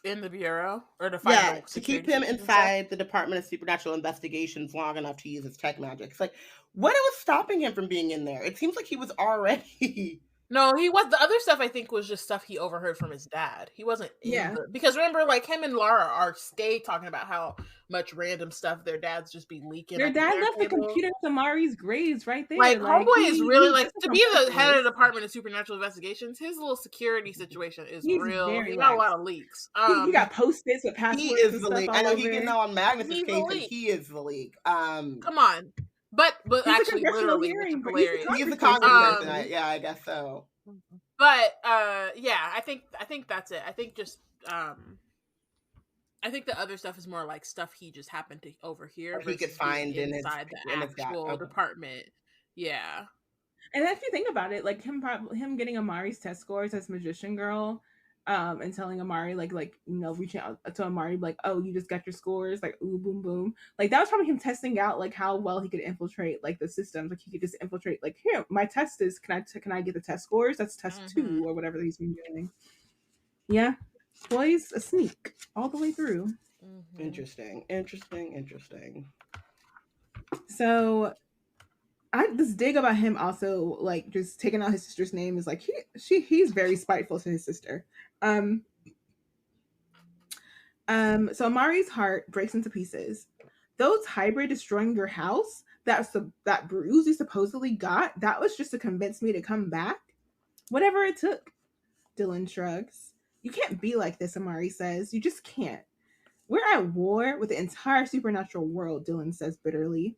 In the Bureau? Or to keep him inside the Department of Supernatural Investigations long enough to use his tech magic. It's like, what was stopping him from being in there? It seems like he was already... No, he was. The other stuff I think was just stuff he overheard from his dad. He wasn't because remember, like him and Lara are talking about how much random stuff their dads just be leaking. Their dad left the computer with Amari's grades right there. Like homeboy is really like to be the head of the Department of Supernatural Investigations. His little security situation is real. He got a lot of leaks. He got Post-its with passwords. He is the leak. I know he can know on Magnus's case that he is the leak. Come on. But actually, literally, hilarious. He's the Congress person. Yeah, I guess so. But yeah, I think that's it. I think just I think the other stuff is more like stuff he just happened to overhear. He could find inside the actual department. Yeah. And if you think about it, like him getting Amari's test scores as magician girl, and telling Amari like reaching out to Amari like, oh, you just got your scores, like ooh boom boom, like that was probably him testing out like how well he could infiltrate like the systems. Like he could just infiltrate like, here, my test is can I get the test scores? That's test 2 or whatever he's been doing. Yeah, boy's a sneak all the way through. Interesting. So this dig about him also like just taking out his sister's name is like he's very spiteful to his sister. So Amari's heart breaks into pieces. Those hybrid destroying your house that bruise you supposedly got, that was just to convince me to come back. Whatever it took. Dylan shrugs. You can't be like this, Amari says. You just can't. We're at war with the entire supernatural world, Dylan says bitterly.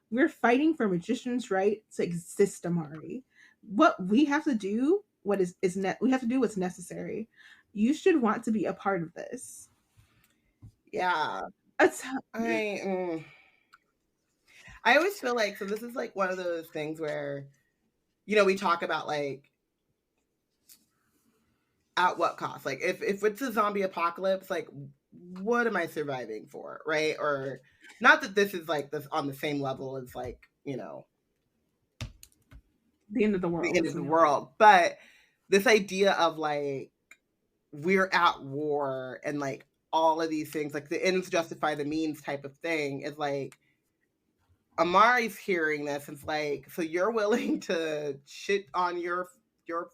We're fighting for magicians' right to exist, Amari. What we have to do, we have to do what's necessary. You should want to be a part of this. Yeah. I always feel like, so this is like one of those things where we talk about like at what cost? Like if it's a zombie apocalypse, like what am I surviving for, right? Or not that this is like this on the same level as like, the end of the world. The end of the world. But this idea of like we're at war and like all of these things, like the ends justify the means type of thing, is like Amari's hearing this. It's like, so you're willing to shit on your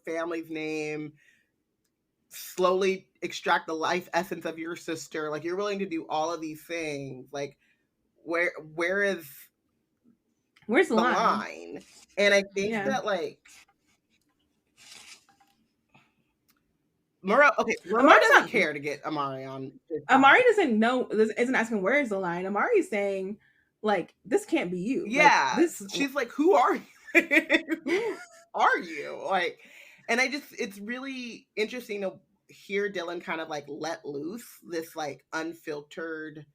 family's name, slowly extract the life essence of your sister, like you're willing to do all of these things, like where's the line? And I think that like Moreau doesn't care to get Amari on. Amari doesn't know, isn't asking where is the line. Amari's saying like, this can't be you. Yeah, like, she's like, who are you? Who are you? Like, and it's really interesting to hear Dylan kind of like let loose this like unfiltered,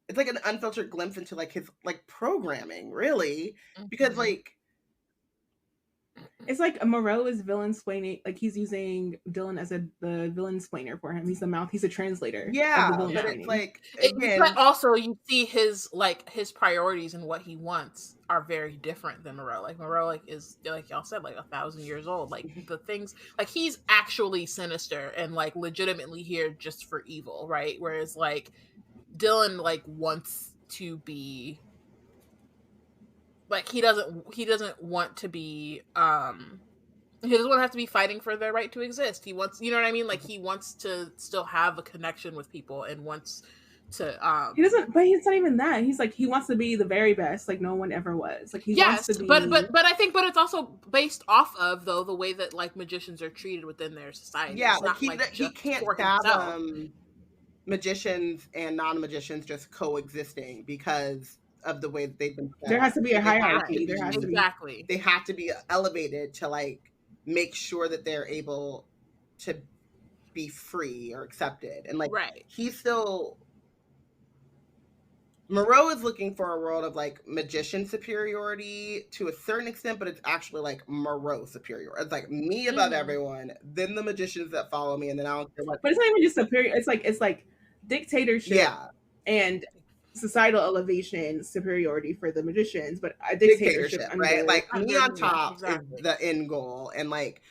it's like an unfiltered glimpse into like his like programming, really, because like it's like Moreau is villain-splaining, like he's using Dylan as the villain-splainer for him. He's the mouth, he's a translator. Yeah, but it's like again, but also you see his priorities and what he wants are very different than Moreau. Like Moreau like is like y'all said like 1,000 years old. Like the things like he's actually sinister and like legitimately here just for evil, right? Whereas like Dylan like wants to be like he doesn't want to be he doesn't want to have to be fighting for their right to exist. He wants, you know what I mean? Like he wants to still have a connection with people and wants to he doesn't, but he's not even that. He's like he wants to be the very best, like no one ever was. Like he wants to be, but I think it's also based off of though the way that like magicians are treated within their society. Yeah, like he can't fathom magicians and non-magicians just coexisting because of the way that they've been set. There has to be a hierarchy. There has to be, they have to be elevated to like make sure that they're able to be free or accepted. And like he's still, Moreau is looking for a world of like magician superiority to a certain extent, but it's actually like Moreau superior. It's like me above everyone, then the magicians that follow me, and then I don't care what. But it's not even just superior. It's like dictatorship and societal elevation superiority for the magicians, but a dictatorship right? Like me on top is the end goal. And like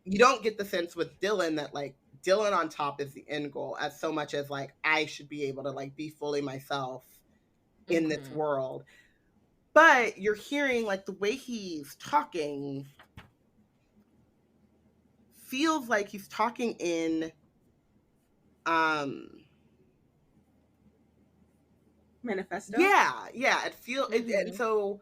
you don't get the sense with Dylan that like Dylan on top is the end goal as so much as like I should be able to like be fully myself in this world. But you're hearing like the way he's talking feels like he's talking in manifesto. Yeah, it feels and so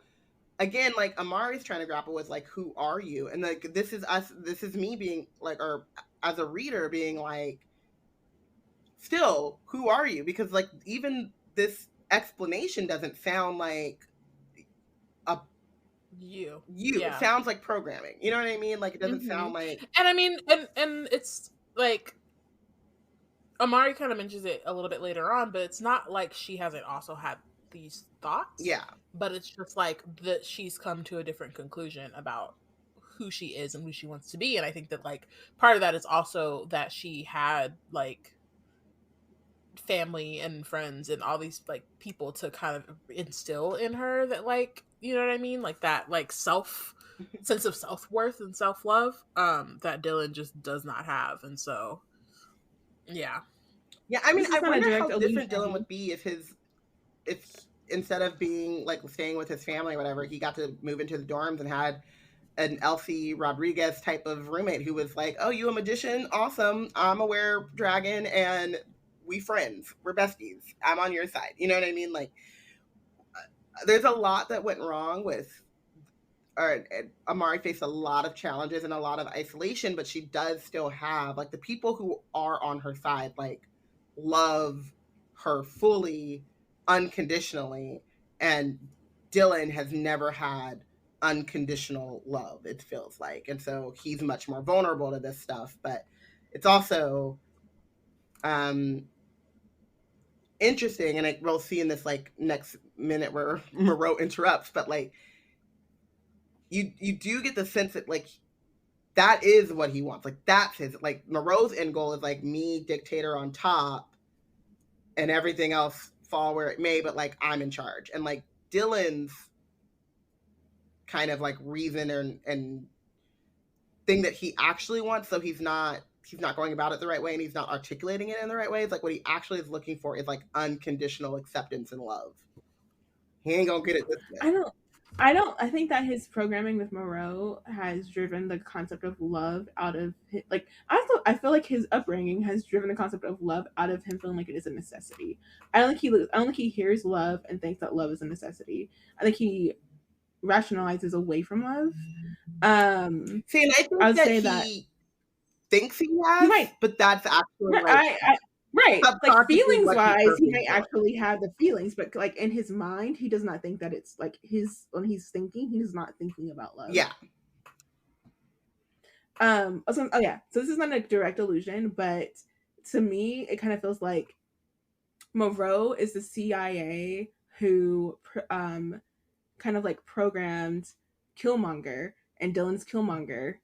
again, like Amari's trying to grapple with like, who are you? And like this is me being like, or as a reader being like, still, who are you? Because like even this explanation doesn't sound like a you. It sounds like programming. You know what I mean? Like it doesn't sound like. And I mean, and it's like Amari kind of mentions it a little bit later on, but it's not like she hasn't also had these thoughts. Yeah. But it's just like that she's come to a different conclusion about who she is and who she wants to be. And I think that like part of that is also that she had like family and friends and all these like people to kind of instill in her that like, you know what I mean? Like that like sense of self-worth and self-love that Dylan just does not have. And so yeah, I mean, I wonder how different Dylan would be if instead of being like staying with his family or whatever, he got to move into the dorms and had an Elsie Rodriguez type of roommate who was like, oh, you a magician? Awesome. I'm a were-dragon and we friends. We're besties. I'm on your side. You know what I mean? Like there's a lot that went wrong with Amari faced a lot of challenges and a lot of isolation, but she does still have like the people who are on her side, like love her fully, unconditionally. And Dylan has never had unconditional love, it feels like. And so he's much more vulnerable to this stuff, but it's also interesting. And we'll see in this like next minute where Moreau interrupts, but like you do get the sense that like that is what he wants. Like that's his, like Moreau's end goal is like me, dictator on top, and everything else fall where it may, but like I'm in charge. And like Dylan's kind of like reason and thing that he actually wants, so he's not going about it the right way and he's not articulating it in the right way. It's like what he actually is looking for is like unconditional acceptance and love. He ain't gonna get it this way. I think that his programming with Moreau has driven the concept of love out of his, like I feel like his upbringing has driven the concept of love out of him feeling like it is a necessity. I don't think he hears love and thinks that love is a necessity. I think he rationalizes away from love. See, and I think I would that say he that thinks he has, but that's actually like right, like feelings wise, he might for. actually have the feelings, but like in his mind, he does not think that it's like his, when he's thinking, he's not thinking about love. Yeah. So this is not a direct allusion, but to me, it kind of feels like Moreau is the CIA who kind of like programmed Killmonger, and Dylan's Killmonger,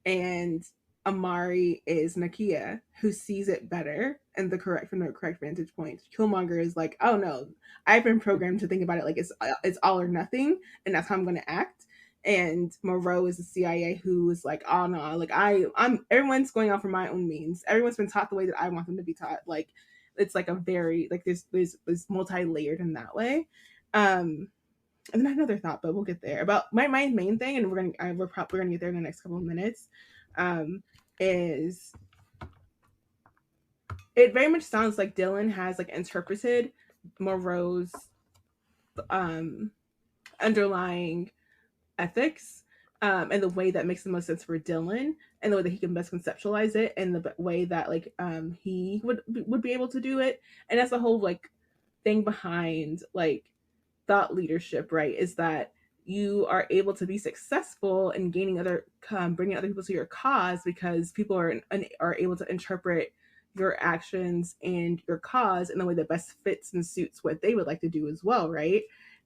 and Amari is Nakia, who sees it better and from the correct vantage point. Killmonger is like, oh no, I've been programmed to think about it like it's all or nothing, and that's how I'm going to act. And Moreau is the CIA who is like, oh no, like I'm everyone's going off for my own means. Everyone's been taught the way that I want them to be taught. Like it's like a very like there's multi-layered in that way. And then I had another thought, but we'll get there. About my main thing, and we're probably gonna get there in the next couple of minutes. Is it very much sounds like Dylan has like interpreted Moreau's underlying ethics and the way that makes the most sense for Dylan, and the way that he can best conceptualize it, and the way that like he would be able to do it. And that's the whole like thing behind like thought leadership, right? Is that you are able to be successful in gaining bringing other people to your cause because people are able to interpret your actions and your cause in the way that best fits and suits what they would like to do as well, right?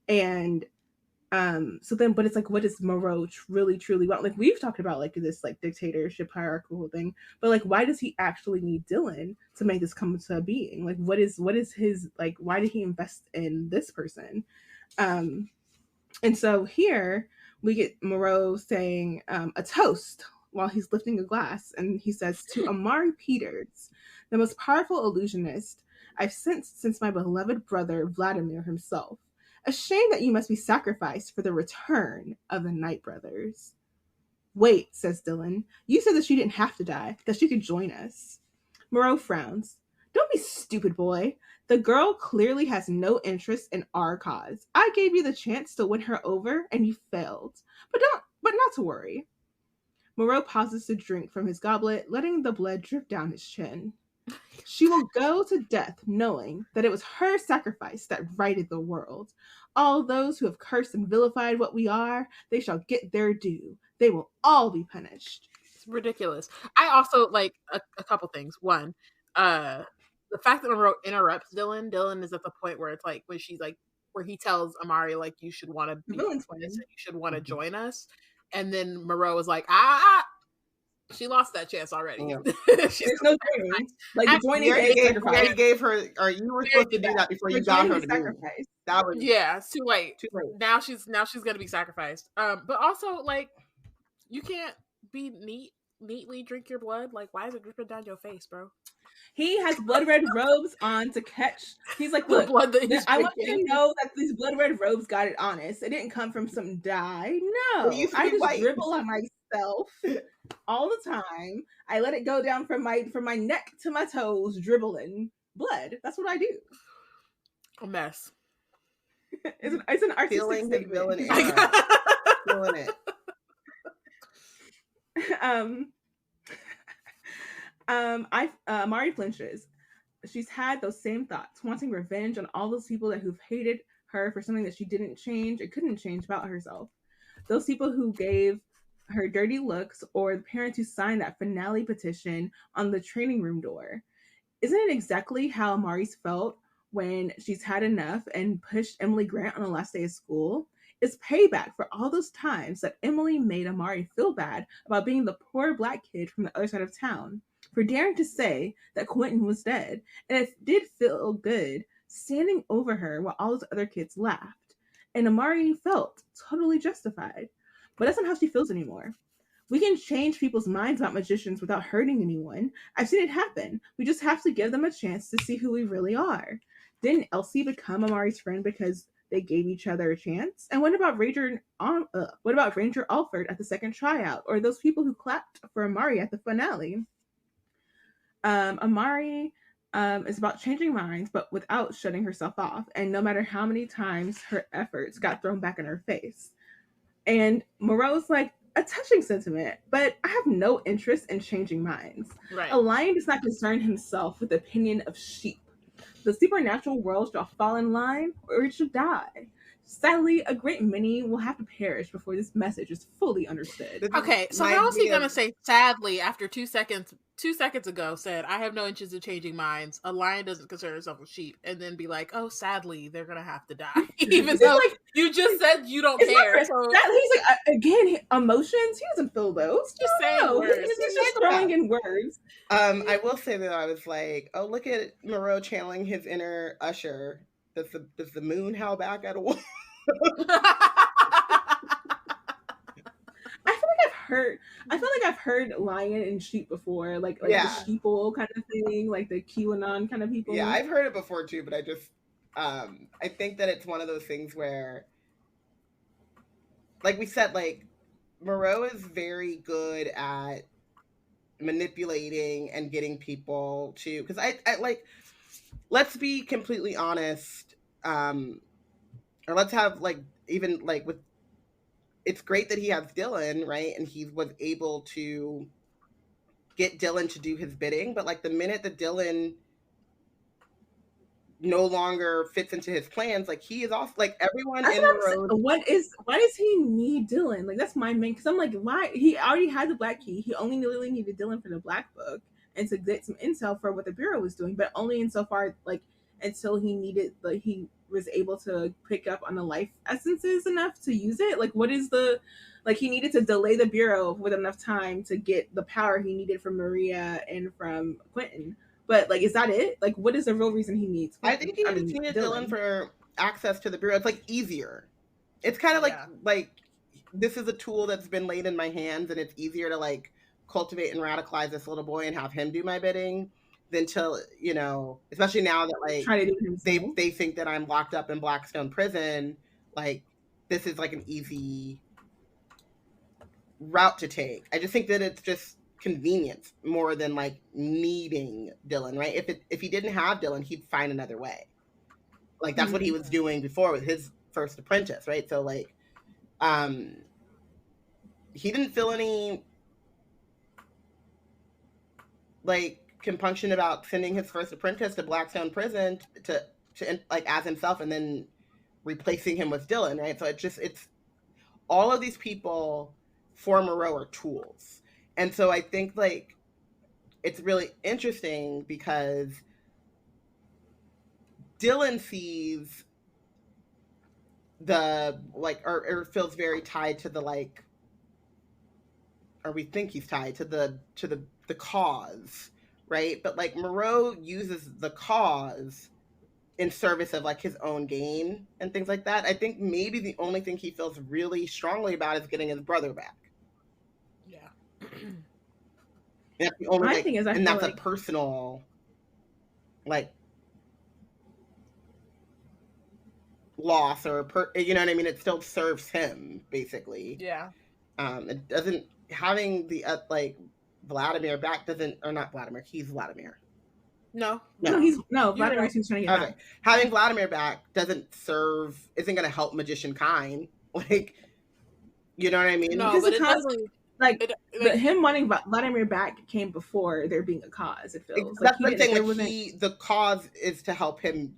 And so then, but it's like, what does Moreau really truly want? Like we've talked about like this like dictatorship hierarchical thing, but like why does he actually need Dylan to make this come to being? Like what is his like, why did he invest in this person? And so here we get Moreau saying a toast while he's lifting a glass, and he says, to Amari Peters, the most powerful illusionist I've sensed since my beloved brother Vladimir himself. A shame that you must be sacrificed for the return of the Night Brothers. Wait, says Dylan. You said that she didn't have to die, that she could join us. Moreau frowns. Don't be stupid, boy. The girl clearly has no interest in our cause. I gave you the chance to win her over, and you failed. But not to worry. Moreau pauses to drink from his goblet, letting the blood drip down his chin. She will go to death knowing that it was her sacrifice that righted the world. All those who have cursed and vilified what we are, they shall get their due. They will all be punished. It's ridiculous. I also like a couple things. One, the fact that Monroe interrupts Dylan. Dylan is at the point where it's like when she's like where he tells Amari like you should want to be this and you should want to join us, and then Moreau is like she lost that chance already. Yeah. There's no training. Like joining already gave her, or you were supposed to do that before you got her to sacrifice. That was it's too late. Too late. Now she's gonna be sacrificed. But also like you can't be neatly drink your blood. Like why is it dripping down your face, bro? He has blood red robes on to catch. He's like, look, I want you to know that these blood red robes got it honest. It didn't come from some dye. No, I just dribble on myself all the time. I let it go down from my neck to my toes, dribbling blood. That's what I do. A mess. It's an artistic statement. Feeling it. Amari flinches. She's had those same thoughts, wanting revenge on all those people who've hated her for something that she didn't change and couldn't change about herself. Those people who gave her dirty looks, or the parents who signed that finale petition on the training room door. Isn't it exactly how Amari's felt when she's had enough and pushed Emily Grant on the last day of school? is payback for all those times that Emily made Amari feel bad about being the poor Black kid from the other side of town, for daring to say that Quentin was dead, and it did feel good standing over her while all those other kids laughed. And Amari felt totally justified. But that's not how she feels anymore. We can change people's minds about magicians without hurting anyone. I've seen it happen. We just have to give them a chance to see who we really are. Didn't Elsie become Amari's friend because they gave each other a chance? And what about Ranger Alford at the second tryout, or those people who clapped for Amari at the finale? Amari is about changing minds, but without shutting herself off. And no matter how many times her efforts got thrown back in her face. And Moreau's like, a touching sentiment, but I have no interest in changing minds. Right. A lion does not concern himself with the opinion of sheep. The supernatural world shall fall in line, or it shall die. Sadly, a great many will have to perish before this message is fully understood. Okay, so how is he gonna say sadly after 2 seconds ago said, I have no interest in changing minds, a lion doesn't concern himself with sheep, and then be like, oh, sadly, they're gonna have to die. Even though like, you just said you don't care. So... He's like, again, emotions, he doesn't feel those. Just saying words. He's just throwing in words. I will say that I was like, oh, look at Moreau channeling his inner Usher. Does the moon howl back at a wall? I feel like I've heard lion and sheep before, like the sheeple kind of thing, like the QAnon kind of people. Yeah, I've heard it before too, but I just I think that it's one of those things where, like we said, like Moreau is very good at manipulating and getting people to, because I like, let's be completely honest, or let's have like, even like with, it's great that he has Dylan, right? And he was able to get Dylan to do his bidding. But like the minute that Dylan no longer fits into his plans, like he is off, like everyone in the road. Why does he need Dylan? Like that's my main, because I'm like, why? He already had the Black Key. He only really needed Dylan for the Black Book and to get some intel for what the Bureau was doing, but only insofar like until he needed, like he was able to pick up on the life essences enough to use it. Like what is the, like he needed to delay the Bureau with enough time to get the power he needed from Maria and from Quentin. But like, is that it? Like, what is the real reason he needs Quentin? I think he just needed Dylan for access to the Bureau. It's like easier. It's kind of like this is a tool that's been laid in my hands, and it's easier to like cultivate and radicalize this little boy and have him do my bidding than to, you know, especially now that like they think that I'm locked up in Blackstone prison. Like this is like an easy route to take. I just think that it's just convenience more than like needing Dylan, right? If he didn't have Dylan, he'd find another way. Like that's what he was doing before with his first apprentice, right? So like he didn't feel any like compunction about sending his first apprentice to Blackstone prison to like as himself and then replacing him with Dylan, right? So it's all of these people for Moreau are tools. And so I think like it's really interesting because Dylan sees the like or feels very tied to the like, or we think he's tied to the cause, right? But like Moreau uses the cause in service of like his own gain and things like that. I think maybe the only thing he feels really strongly about is getting his brother back. Yeah. That's the only thing is, and that's like... a personal like loss or you know what I mean? It still serves him basically. Yeah. It doesn't, having the like Vladimir back doesn't, or not Vladimir, he's Vladimir. No, Vladimir seems trying to get back. Having Vladimir back isn't going to help magician kind. Like, you know what I mean? No, but it doesn't. But him wanting Vladimir back came before there being a cause. It feels that's the thing. Like the cause is to help him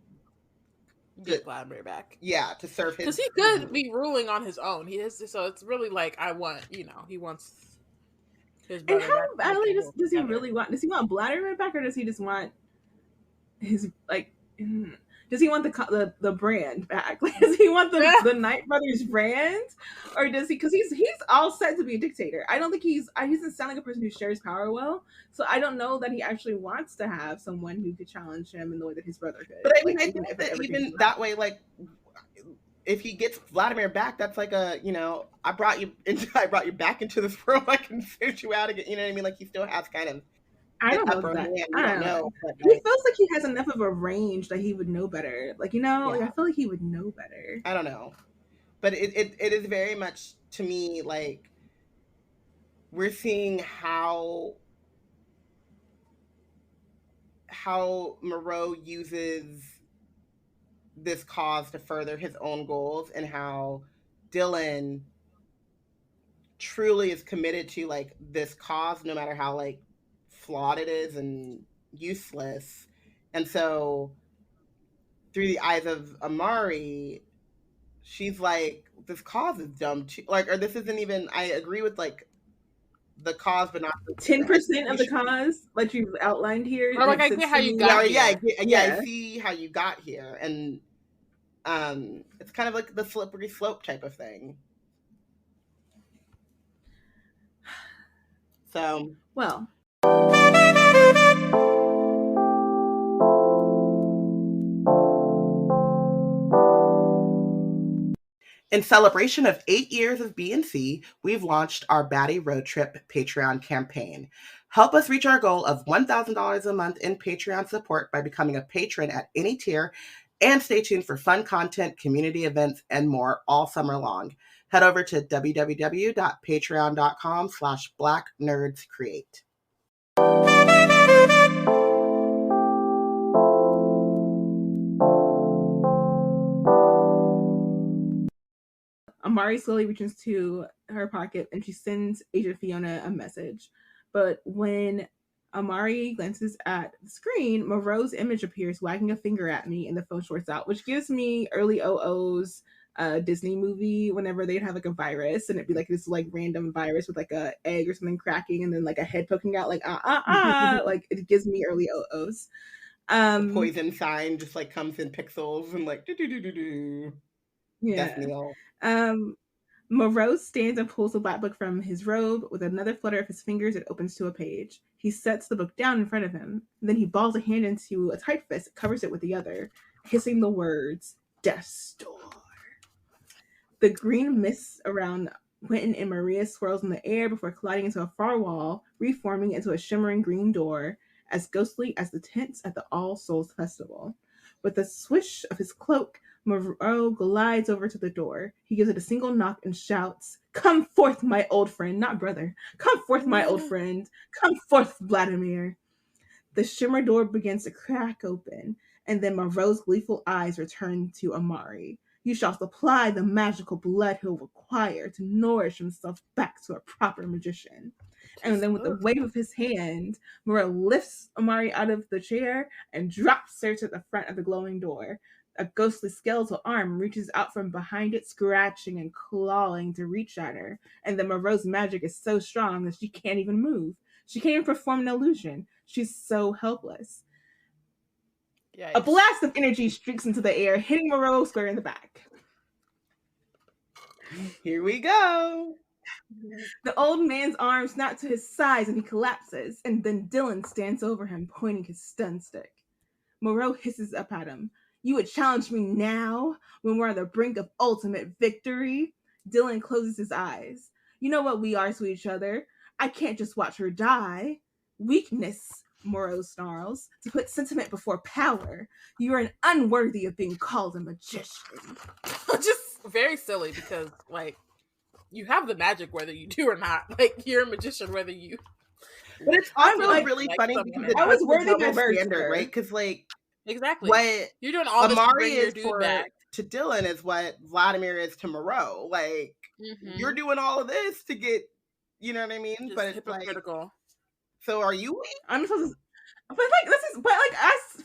get Vladimir back. Yeah, to serve his. Because he could be ruling on his own. He is, so it's really like he wants his brother. And how badly does he really want? Does he want Vladimir back, or does he just want his like? Does he want the brand back? Like, does he want the Knight Brothers brand, or does he? Because he's all set to be a dictator. I don't think he doesn't sound like a person who shares power well. So I don't know that he actually wants to have someone who could challenge him in the way that his brother could. But I mean, I think that even that way, like, if he gets Vladimir back, that's like a, I brought you back into this world. I can fish you out again. You know what I mean? Like, he still has kind of. I don't know that. I don't know. He feels like he has enough of a range that he would know better. Like, like, I feel like he would know better. I don't know. But it is very much, to me, like, we're seeing how Moreau uses this cause to further his own goals, and how Dylan truly is committed to, like, this cause, no matter how, like, flawed it is and useless. And so through the eyes of Amari, she's like, this cause is dumb too. Like, or this isn't even, I agree with, like, the cause, but not 10% of the cause, like you've outlined here. Or like, I get how you got here. I see how you got here. And it's kind of like the slippery slope type of thing. So, well. In celebration of 8 years of B&C, we've launched our Baddie Road Trip Patreon campaign. Help us reach our goal of $1,000 a month in Patreon support by becoming a patron at any tier, and stay tuned for fun content, community events, and more all summer long. Head over to www.patreon.com/blacknerdscreate. Amari slowly reaches to her pocket and she sends Agent Fiona a message. But when Amari glances at the screen, Moreau's image appears, wagging a finger at me, and the phone shorts out, which gives me early OO's Disney movie whenever they'd have like a virus, and it'd be like this like random virus with like a egg or something cracking and then like a head poking out, like like it gives me early OO's. The poison sign just like comes in pixels and like do. Yeah. Moreau stands and pulls the black book from his robe. With another flutter of his fingers, it opens to a page. He sets the book down in front of him. Then he balls a hand into a tight fist, covers it with the other, hissing the words, Death's Door. The green mist around Quentin and Maria swirls in the air before colliding into a far wall, reforming into a shimmering green door, as ghostly as the tents at the All Souls Festival. With a swish of his cloak, Moreau glides over to the door. He gives it a single knock and shouts, "Come forth, my old friend," not brother. "Come forth, my old friend. Come forth, Vladimir." The shimmer door begins to crack open, and then Moreau's gleeful eyes return to Amari. "You shall supply the magical blood he'll require to nourish himself back to a proper magician." And then with the wave of his hand, Moreau lifts Amari out of the chair and drops her to the front of the glowing door. A ghostly skeletal arm reaches out from behind it, scratching and clawing to reach at her. And then Moreau's magic is so strong that she can't even move. She can't even perform an illusion. She's so helpless. Yikes. A blast of energy streaks into the air, hitting Moreau square in the back. Here we go. The old man's arm snaps to his sides and he collapses. And then Dylan stands over him, pointing his stun stick. Moreau hisses up at him. "You would challenge me now, when we're on the brink of ultimate victory?" Dylan closes his eyes. "You know what we are to each other. I can't just watch her die." "Weakness," Moreau snarls, "to put sentiment before power. You are unworthy of being called a magician." Just very silly, because, like, you have the magic whether you do or not. Like, you're a magician whether you... But it's also really funny because I was worthy by standard, right? Because, like, exactly, what you're doing all this Amari to bring your dude back to Dylan is what Vladimir is to Moreau. Like, you're doing all of this to get, you know what I mean? Just but it's hypocritical. like, so are you? I'm supposed to, but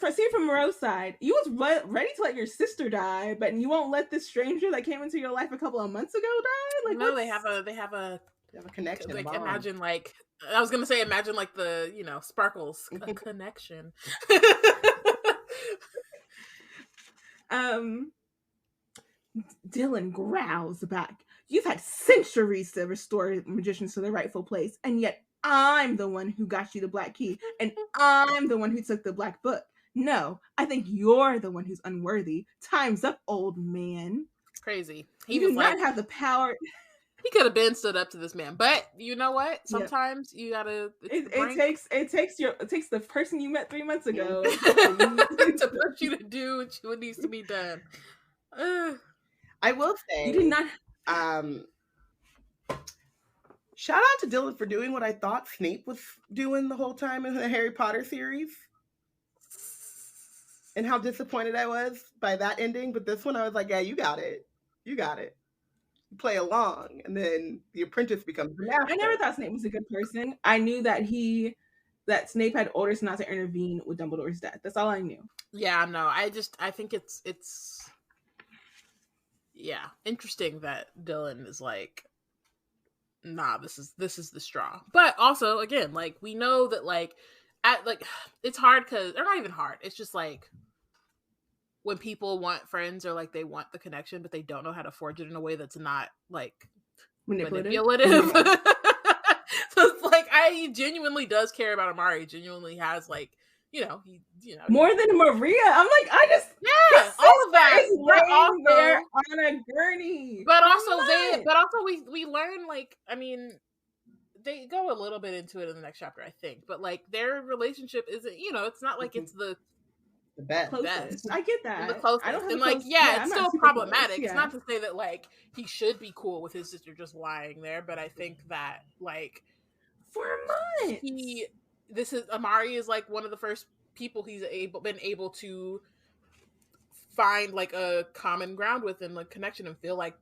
I see from Moreau's side, you was ready to let your sister die, but you won't let this stranger that came into your life a couple of months ago die. Like, no, they have a connection. Like, imagine, like, I was gonna say, imagine like the, Sparkles, a connection. Dylan growls back. You've had centuries to restore magicians to their rightful place, and yet I'm the one who got you the black key, and I'm the one who took the black book. No, I think you're the one who's unworthy. Time's up, old man. Crazy. You do not have the power. He could have been stood up to this man, but you know what? Sometimes you gotta. It takes the person you met 3 months ago to push you to do what needs to be done. I will say, you did not. Shout out to Dylan for doing what I thought Snape was doing the whole time in the Harry Potter series, and how disappointed I was by that ending. But this one, I was like, yeah, you got it. You play along, and then the apprentice becomes the master. I never thought Snape was a good person. I knew that Snape had orders not to intervene with Dumbledore's death. That's all I knew. Yeah, no, I think it's interesting that Dylan is like, nah, this is the straw. But also, again, like, we know that it's hard because they're not even hard. It's just like when people want friends or like they want the connection, but they don't know how to forge it in a way that's not like manipulative. So it's like he genuinely does care about Amari. Genuinely has like, he more than Maria. I'm like, all of that. They're also there on a gurney. But also we learn, like, I mean, they go a little bit into it in the next chapter, I think. But like their relationship isn't, it's not like it's the best. I get that. The closest. I don't have and like, it's still problematic. It's not to say that like he should be cool with his sister just lying there, but I think that like 4 months. Amari is like one of the first people he's been able to find like a common ground with and like connection and feel like,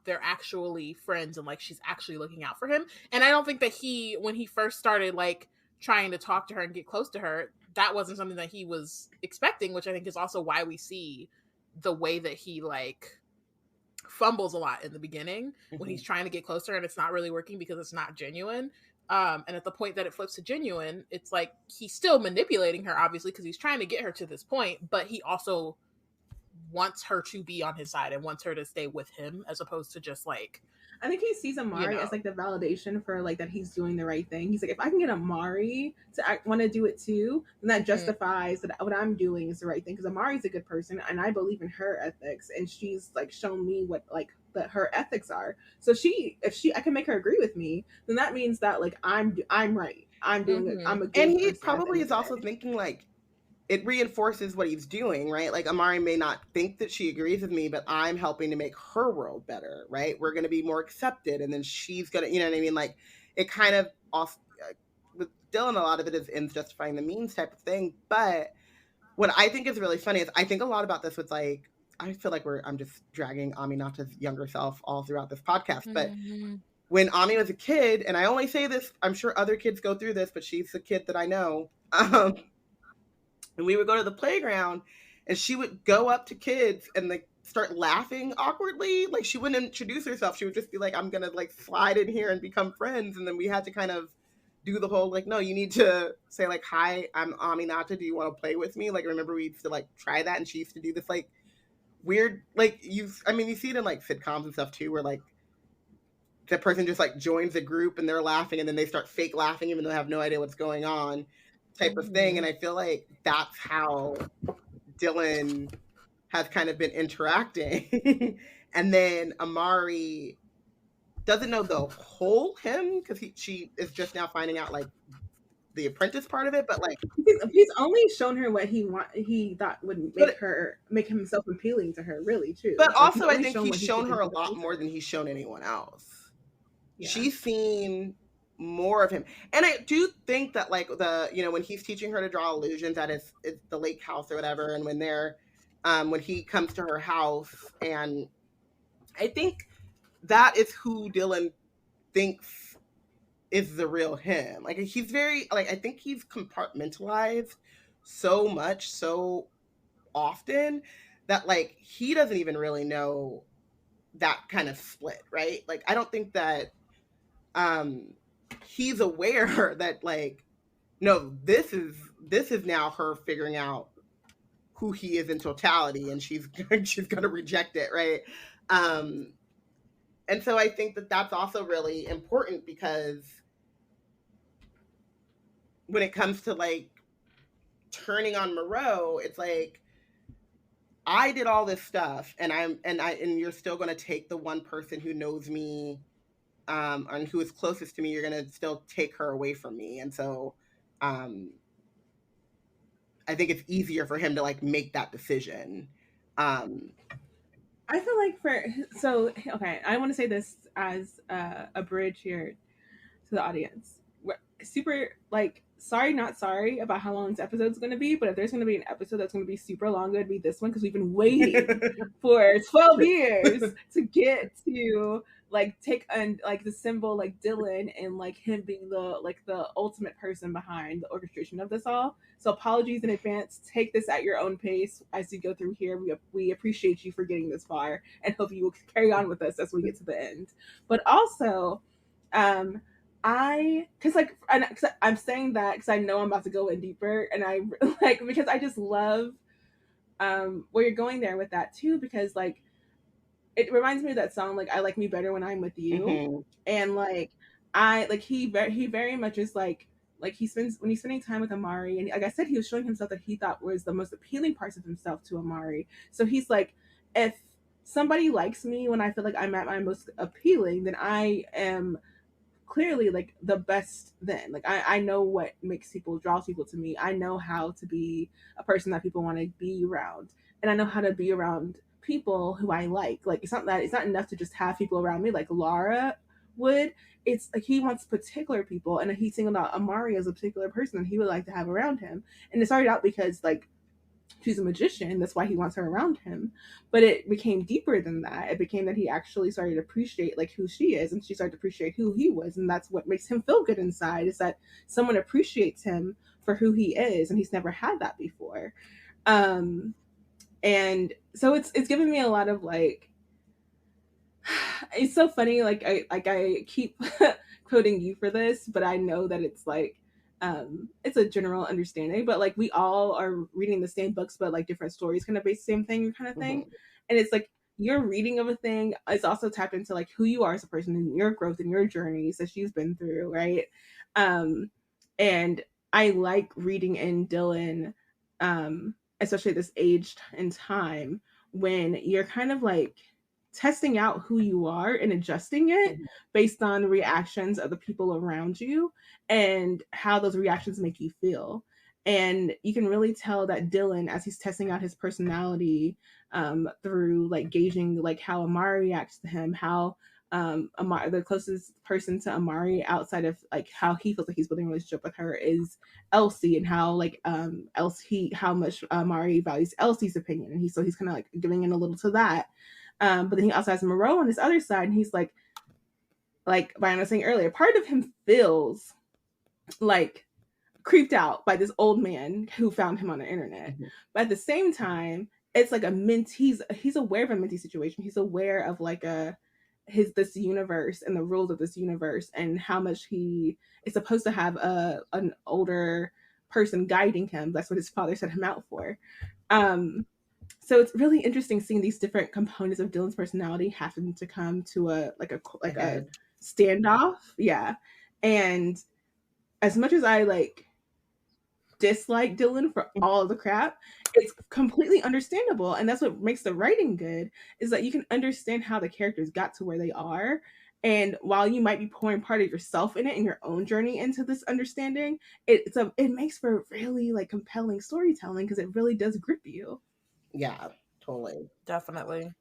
they're actually friends and like she's actually looking out for him. And I don't think that when he first started like trying to talk to her and get close to her, that wasn't something that he was expecting, which I think is also why we see the way that he like fumbles a lot in the beginning when he's trying to get closer and it's not really working because it's not genuine. And at the point that it flips to genuine, it's like he's still manipulating her, obviously, because he's trying to get her to this point, but he also wants her to be on his side and wants her to stay with him as opposed to just like, I think he sees Amari as like the validation for like that he's doing the right thing. He's like, if I can get Amari to want to do it too, then that justifies that what I'm doing is the right thing. Because Amari's a good person and I believe in her ethics, and she's like shown me what like that her ethics are. So if I can make her agree with me, then that means that like I'm right. I'm doing it. I'm a good and he probably is also thinking like it reinforces what he's doing, right? Like Amari may not think that she agrees with me, but I'm helping to make her world better, right? We're going to be more accepted, and then she's going to, you know what I mean? Like it kind of off with Dylan, a lot of it is ends justifying the means type of thing. But what I think is really funny is I think a lot about this with like, I feel like I'm just dragging Aminata's younger self all throughout this podcast. But when Ami was a kid, and I only say this, I'm sure other kids go through this, but she's the kid that I know. And we would go to the playground and she would go up to kids and like start laughing awkwardly. Like she wouldn't introduce herself. She would just be like, I'm going to like slide in here and become friends. And then we had to kind of do the whole, like, no, you need to say like, hi, I'm Aminata. Do you want to play with me? Like, remember we used to like try that. And she used to do this like weird, like you see it in like sitcoms and stuff too, where like the person just like joins a group and they're laughing and then they start fake laughing even though they have no idea what's going on. Type of thing. And I feel like that's how Dylan has kind of been interacting. And then Amari doesn't know the whole him because she is just now finding out like the apprentice part of it, but like he's only shown her what he thought would make himself appealing to her, really, too. But also I think he's shown her a lot more than he's shown anyone else. Yeah. She's seen more of him, and I do think that like when he's teaching her to draw illusions at the lake house or whatever, and when he comes to her house, and I think that is who Dylan thinks is the real him. Like he's very like I think he's compartmentalized so much so often that like he doesn't even really know that kind of split, right? Like I don't think that he's aware that like, no, this is now her figuring out who he is in totality, and she's going to reject it, right? And so I think that that's also really important, because when it comes to like turning on Moreau, it's like, I did all this stuff, and you're still going to take the one person who knows me, and who is closest to me. You're going to still take her away from me. And so, I think it's easier for him to like make that decision. I feel like okay, I want to say this as a bridge here to the audience. We're super like sorry, not sorry about how long this episode is going to be, but if there's going to be an episode that's going to be super long, it'd be this one, because we've been waiting for 12 years to get to like take and like the symbol like Dylan, and like him being the ultimate person behind the orchestration of this all. So apologies in advance. Take this at your own pace as you go through here. We appreciate you for getting this far, and hope you will carry on with us as we get to the end. But also, I'm saying that because I know I'm about to go in deeper, and I like, because I just love where you're going there with that too, because like it reminds me of that song, like I like me better when I'm with you. Mm-hmm. And like I like he very much is like when he's spending time with Amari, and like I said, he was showing himself that he thought was the most appealing parts of himself to Amari. So he's like, if somebody likes me when I feel like I'm at my most appealing, then I am clearly like the best. Then like I know what draws people to me. I know how to be a person that people want to be around, and I know how to be around people who I like. Like it's not enough to just have people around me like Laura would. It's like he wants particular people, and he singled out Amari as a particular person that he would like to have around him. And it started out because like she's a magician, that's why he wants her around him. But it became deeper than that. It became that he actually started to appreciate like who she is, and she started to appreciate who he was. And that's what makes him feel good inside, is that someone appreciates him for who he is, and he's never had that before. And so it's given me a lot of like, it's so funny, like I keep quoting you for this, but I know that it's like it's a general understanding, but like we all are reading the same books, but like different stories kind of base the same thing kind of thing. Mm-hmm. And it's like your reading of a thing is also tapped into like who you are as a person and your growth and your journeys that you've been through, right? And I like reading in Dylan, especially this age and time when you're kind of like testing out who you are and adjusting it based on reactions of the people around you and how those reactions make you feel. And you can really tell that Dylan, as he's testing out his personality through like gauging like how Amari reacts to him, how Amari, the closest person to Amari outside of like how he feels like he's building a relationship with her, is Elsie, and how like how much Amari values Elsie's opinion, and he's kind of like giving in a little to that. But then he also has Moreau on his other side, and he's like Bayana was saying earlier, part of him feels like creeped out by this old man who found him on the internet. Mm-hmm. But at the same time, it's like he's aware of a Minty situation. He's aware of like this universe and the rules of this universe, and how much he is supposed to have an older person guiding him. That's what his father set him out for. So it's really interesting seeing these different components of Dylan's personality happen to come to a standoff. Yeah. And as much as I like dislike Dylan for all of the crap, it's completely understandable. And that's what makes the writing good, is that you can understand how the characters got to where they are. And while you might be pouring part of yourself in it and your own journey into this understanding, it makes for really like compelling storytelling, because it really does grip you. Yeah, totally. Definitely.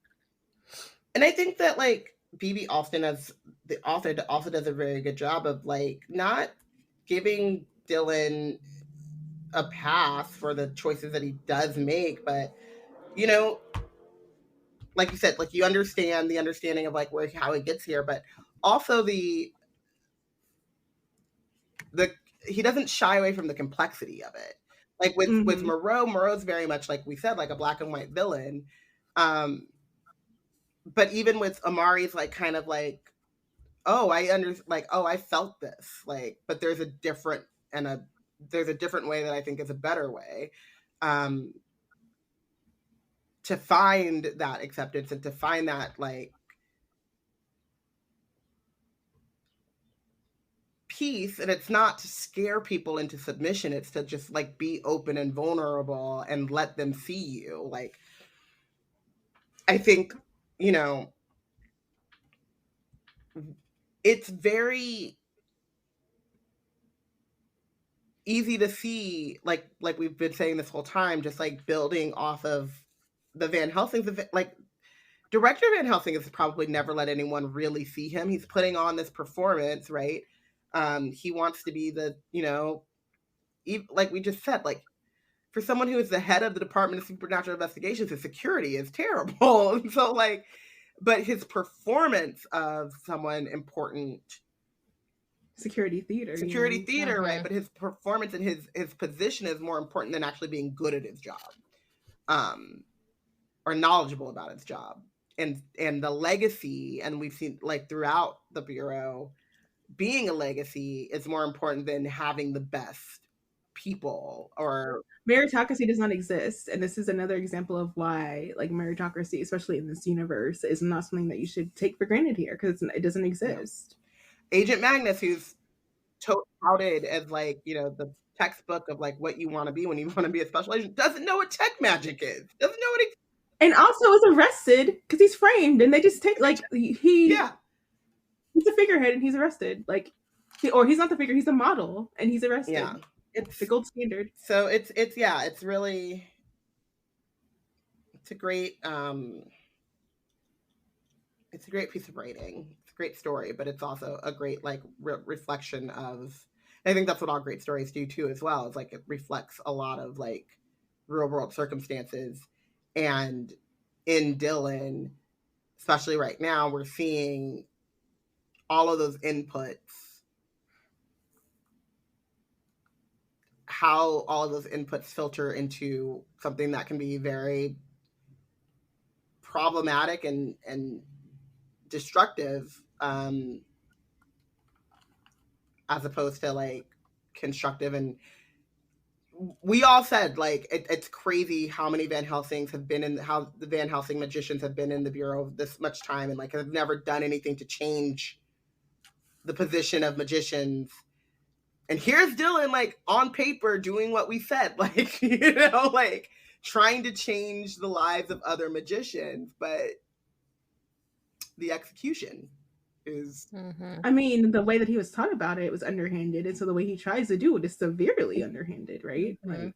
And I think that like B.B. Alston as the author also does a very good job of like not giving Dylan a pass for the choices that he does make, but you know, like you said, like you understand the understanding of like how it gets here, but also the he doesn't shy away from the complexity of it. Like with Moreau's very much, like we said, like a black and white villain. But even with Amari's like kind of like, oh, I felt this, like, but there's a different way that I think is a better way. to find that acceptance and to find that like peace. And it's not to scare people into submission, it's to just like be open and vulnerable and let them see you. Like, I think, you know, it's very easy to see, like we've been saying this whole time, just like building off of the Van Helsing's, like director Van Helsing has probably never let anyone really see him. He's putting on this performance, right? He wants to be the, you know, like we just said, like for someone who is the head of the Department of Supernatural Investigations, his security is terrible. So like, but his performance of someone important, security theater, right? But his performance and his position is more important than actually being good at his job, or knowledgeable about his job. And the legacy, and we've seen like throughout the Bureau, being a legacy is more important than having the best people. Or meritocracy does not exist, and this is another example of why like meritocracy, especially in this universe, is not something that you should take for granted here, because it doesn't exist. Agent Magnus, who's touted as like, you know, the textbook of like what you want to be when you want to be a special agent, doesn't know what tech magic is, doesn't know what it, and also is arrested because he's framed, and they just take like he's a figurehead and he's arrested, like or he's not the figure, he's a model and he's arrested. Yeah, it's the gold standard. So it's really, it's a great piece of writing. It's a great story, but it's also a great like reflection of, I think that's what all great stories do too as well. It's like it reflects a lot of like real world circumstances. And in Dylan, especially right now, we're seeing all of those inputs, how all of those inputs filter into something that can be very problematic and destructive, as opposed to like constructive. And we all said like it's crazy how many Van Helsings have been in, how the Van Helsing magicians have been in the Bureau this much time and like have never done anything to change the position of magicians. And here's Dylan like on paper doing what we said, like, you know, like trying to change the lives of other magicians, but the execution is, I mean, the way that he was taught about it was underhanded, and so the way he tries to do it is severely underhanded, right? Like,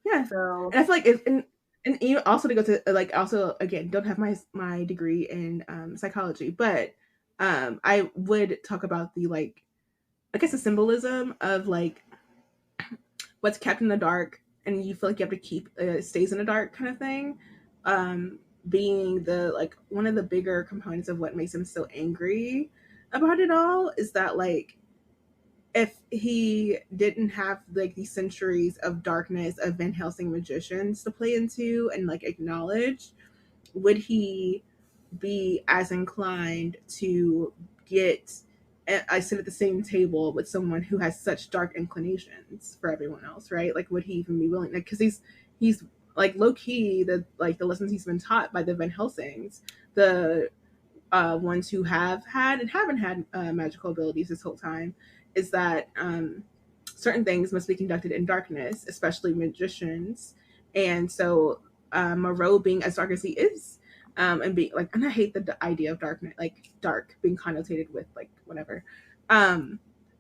yeah. So, and I feel like it's, and you also to go to like, also again, don't have my degree in psychology, but I would talk about the like, I guess the symbolism of like what's kept in the dark, and you feel like you have to keep it stays in the dark kind of thing. Being the like one of the bigger components of what makes him so angry about it all is that like if he didn't have like these centuries of darkness of Van Helsing magicians to play into and like acknowledge, would he be as inclined to get I sit at the same table with someone who has such dark inclinations for everyone else, right? Like, would he even be willing? Like, because he's like low key the like the lessons he's been taught by the Van Helsings, the ones who have had and haven't had magical abilities this whole time, is that certain things must be conducted in darkness, especially magicians. And so Moreau being as dark as he is, and being like, and I hate the idea of darkness, like dark being connotated with like whatever.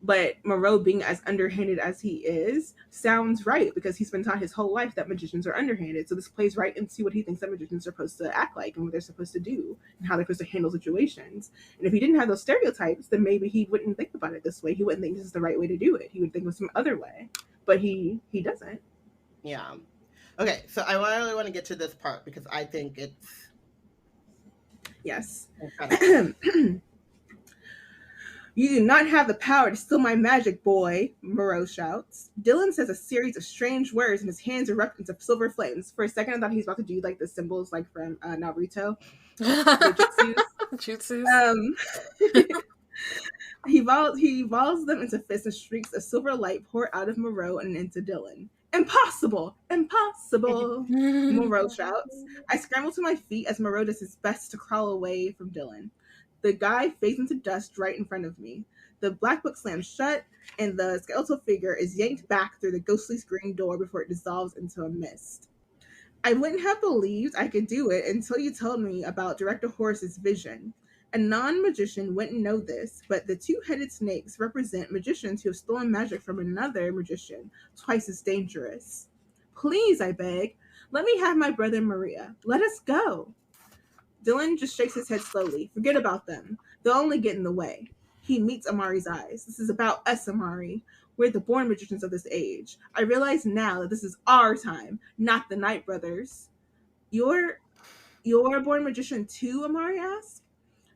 But Moreau being as underhanded as he is sounds right, because he's been taught his whole life that magicians are underhanded. So this plays right into what he thinks that magicians are supposed to act like and what they're supposed to do and how they're supposed to handle situations. And if he didn't have those stereotypes, then maybe he wouldn't think about it this way. He wouldn't think this is the right way to do it. He would think of some other way. But he doesn't. Yeah. Okay, so I really want to get to this part because I think it's... Yes. You do not have the power to steal my magic, boy, Moreau shouts. Dylan says a series of strange words and his hands erupt into silver flames. For a second, I thought he was about to do like the symbols like from Naruto. Jutsus. He evolves them into fists and streaks of silver light pour out of Moreau and into Dylan. Impossible! Impossible! Moreau shouts. I scramble to my feet as Moreau does his best to crawl away from Dylan. The guy fades into dust right in front of me. The black book slams shut, and the skeletal figure is yanked back through the ghostly screen door before it dissolves into a mist. I wouldn't have believed I could do it until you told me about Director Horace's vision. A non-magician wouldn't know this, but the two-headed snakes represent magicians who have stolen magic from another magician, twice as dangerous. Please, I beg, let me have my brother Maria. Let us go. Dylan just shakes his head slowly. Forget about them. They'll only get in the way. He meets Amari's eyes. This is about us, Amari. We're the born magicians of this age. I realize now that this is our time, not the Night Brothers. You're a born magician too, Amari asked.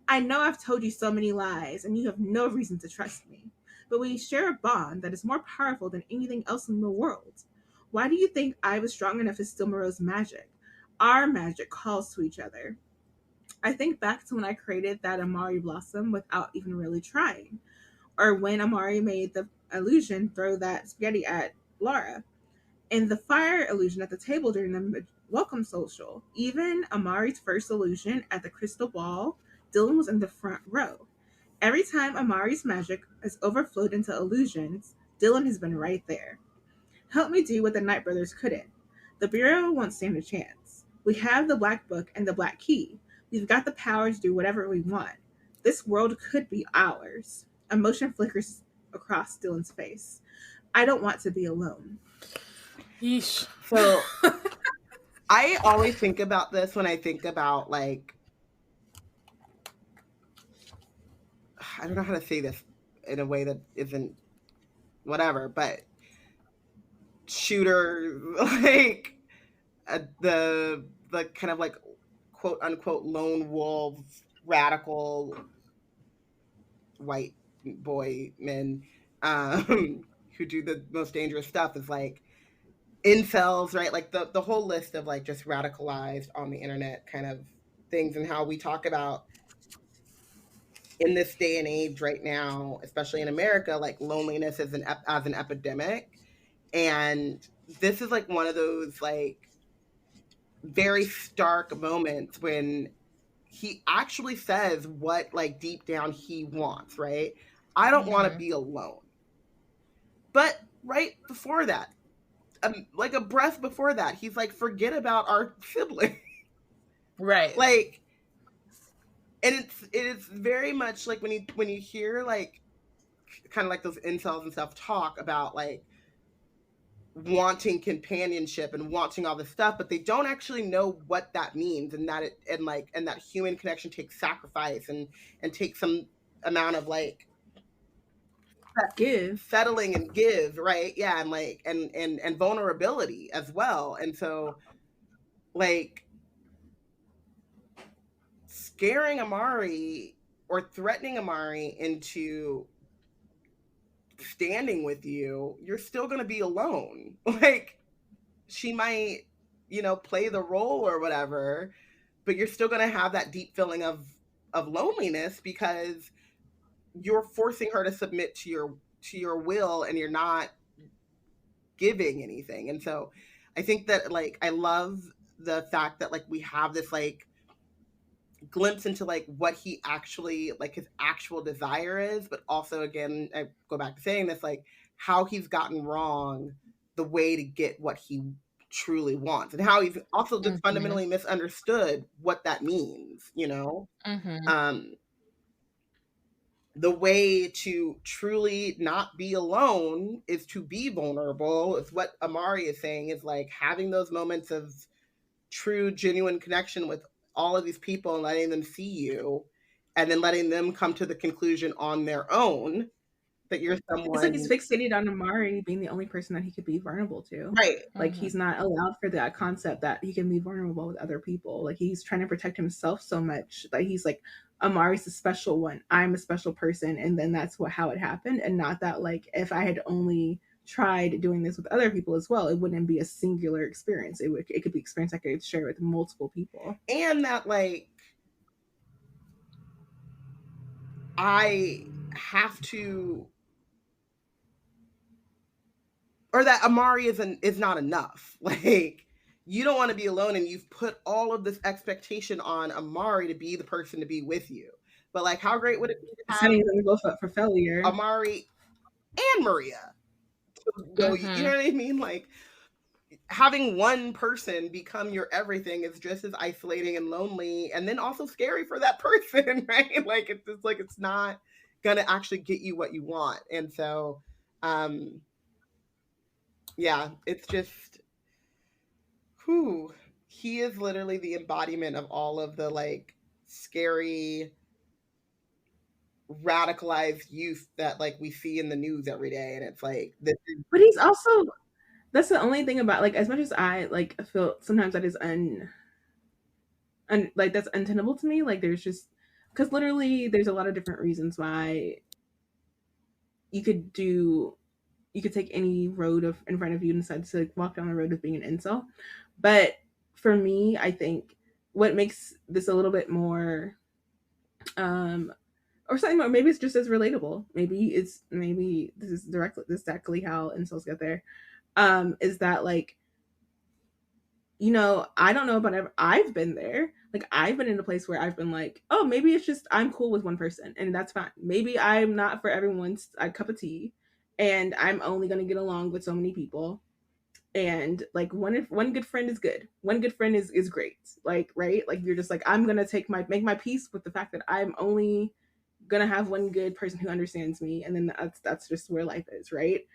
I know I've told you so many lies, and you have no reason to trust me. But we share a bond that is more powerful than anything else in the world. Why do you think I was strong enough to steal Moreau's magic? Our magic calls to each other. I think back to when I created that Amari blossom without even really trying. Or when Amari made the illusion throw that spaghetti at Laura. And the fire illusion at the table during the welcome social. Even Amari's first illusion at the crystal ball, Dylan was in the front row. Every time Amari's magic has overflowed into illusions, Dylan has been right there. Help me do what the Night Brothers couldn't. The Bureau won't stand a chance. We have the Black Book and the Black Key. We've got the power to do whatever we want. This world could be ours. Emotion flickers across Dylan's face. I don't want to be alone. Yeesh. So I always think about this when I think about, like, I don't know how to say this in a way that isn't whatever, but shooter, like, the kind of like quote unquote lone wolf, radical white boy men who do the most dangerous stuff is like incels, right? Like the whole list of like just radicalized on the internet kind of things, and how we talk about in this day and age right now, especially in America, like loneliness as an epidemic. And this is like one of those like very stark moments when he actually says what like deep down he wants, right? I don't want to be alone. But right before that, like a breath before that, he's like, forget about our sibling. Right. Like, and it is very much like when you hear like kind of like those incels and stuff talk about like wanting companionship and wanting all this stuff, but they don't actually know what that means, and that and that human connection takes sacrifice and takes some amount of like give, settling and give, right? Yeah, and like and vulnerability as well. And so like scaring Amari or threatening Amari into standing with you, you're still going to be alone. Like, she might, play the role or whatever, but you're still going to have that deep feeling of loneliness because you're forcing her to submit to your will, and you're not giving anything. And so I think that like I love the fact that like we have this like glimpse into like what he actually like his actual desire is, but also again I go back to saying this, like how he's gotten wrong the way to get what he truly wants, and how he's also just fundamentally misunderstood what that means, the way to truly not be alone is to be vulnerable. Is what Amari is saying, is like having those moments of true genuine connection with all of these people and letting them see you, and then letting them come to the conclusion on their own that you're someone. It's like he's fixated on Amari being the only person that he could be vulnerable to. Right. Like he's not allowed for that concept that he can be vulnerable with other people. Like he's trying to protect himself so much that he's like, Amari's a special one. I'm a special person. And then that's how it happened. And not that like, if I had only tried doing this with other people as well, it wouldn't be a singular experience. It could be experience I could share with multiple people. And that like I have to, or that Amari is not enough. Like, you don't want to be alone, and you've put all of this expectation on Amari to be the person to be with you. But like, how great would it be to have setting them both up for failure? Amari and Maria to go, you know what I mean? Like, having one person become your everything is just as isolating and lonely, and then also scary for that person, right? Like, it's just like, it's not gonna actually get you what you want. And so yeah, it's just, whew, he is literally the embodiment of all of the like scary, radicalized youth that like we see in the news every day. And it's like, this is... But he's also, that's the only thing about, like, as much as I like feel sometimes that is like that's untenable to me. Like, there's just, because literally there's a lot of different reasons why you could take any road in front of you and decide to like walk down the road of being an incel. But for me, I think what makes this a little bit more or something more, maybe it's just as relatable, maybe this is exactly how incels get there, is that, like, you know, I don't know about I've been there. Like, I've been in a place where I've been like, oh, maybe it's just I'm cool with one person and that's fine. Maybe I'm not for everyone's cup of tea, and I'm only going to get along with so many people. And like, one good friend is good. One good friend is great. Like, right? Like, you're just like, I'm going to make my peace with the fact that I'm only going to have one good person who understands me. And then that's just where life is. Right.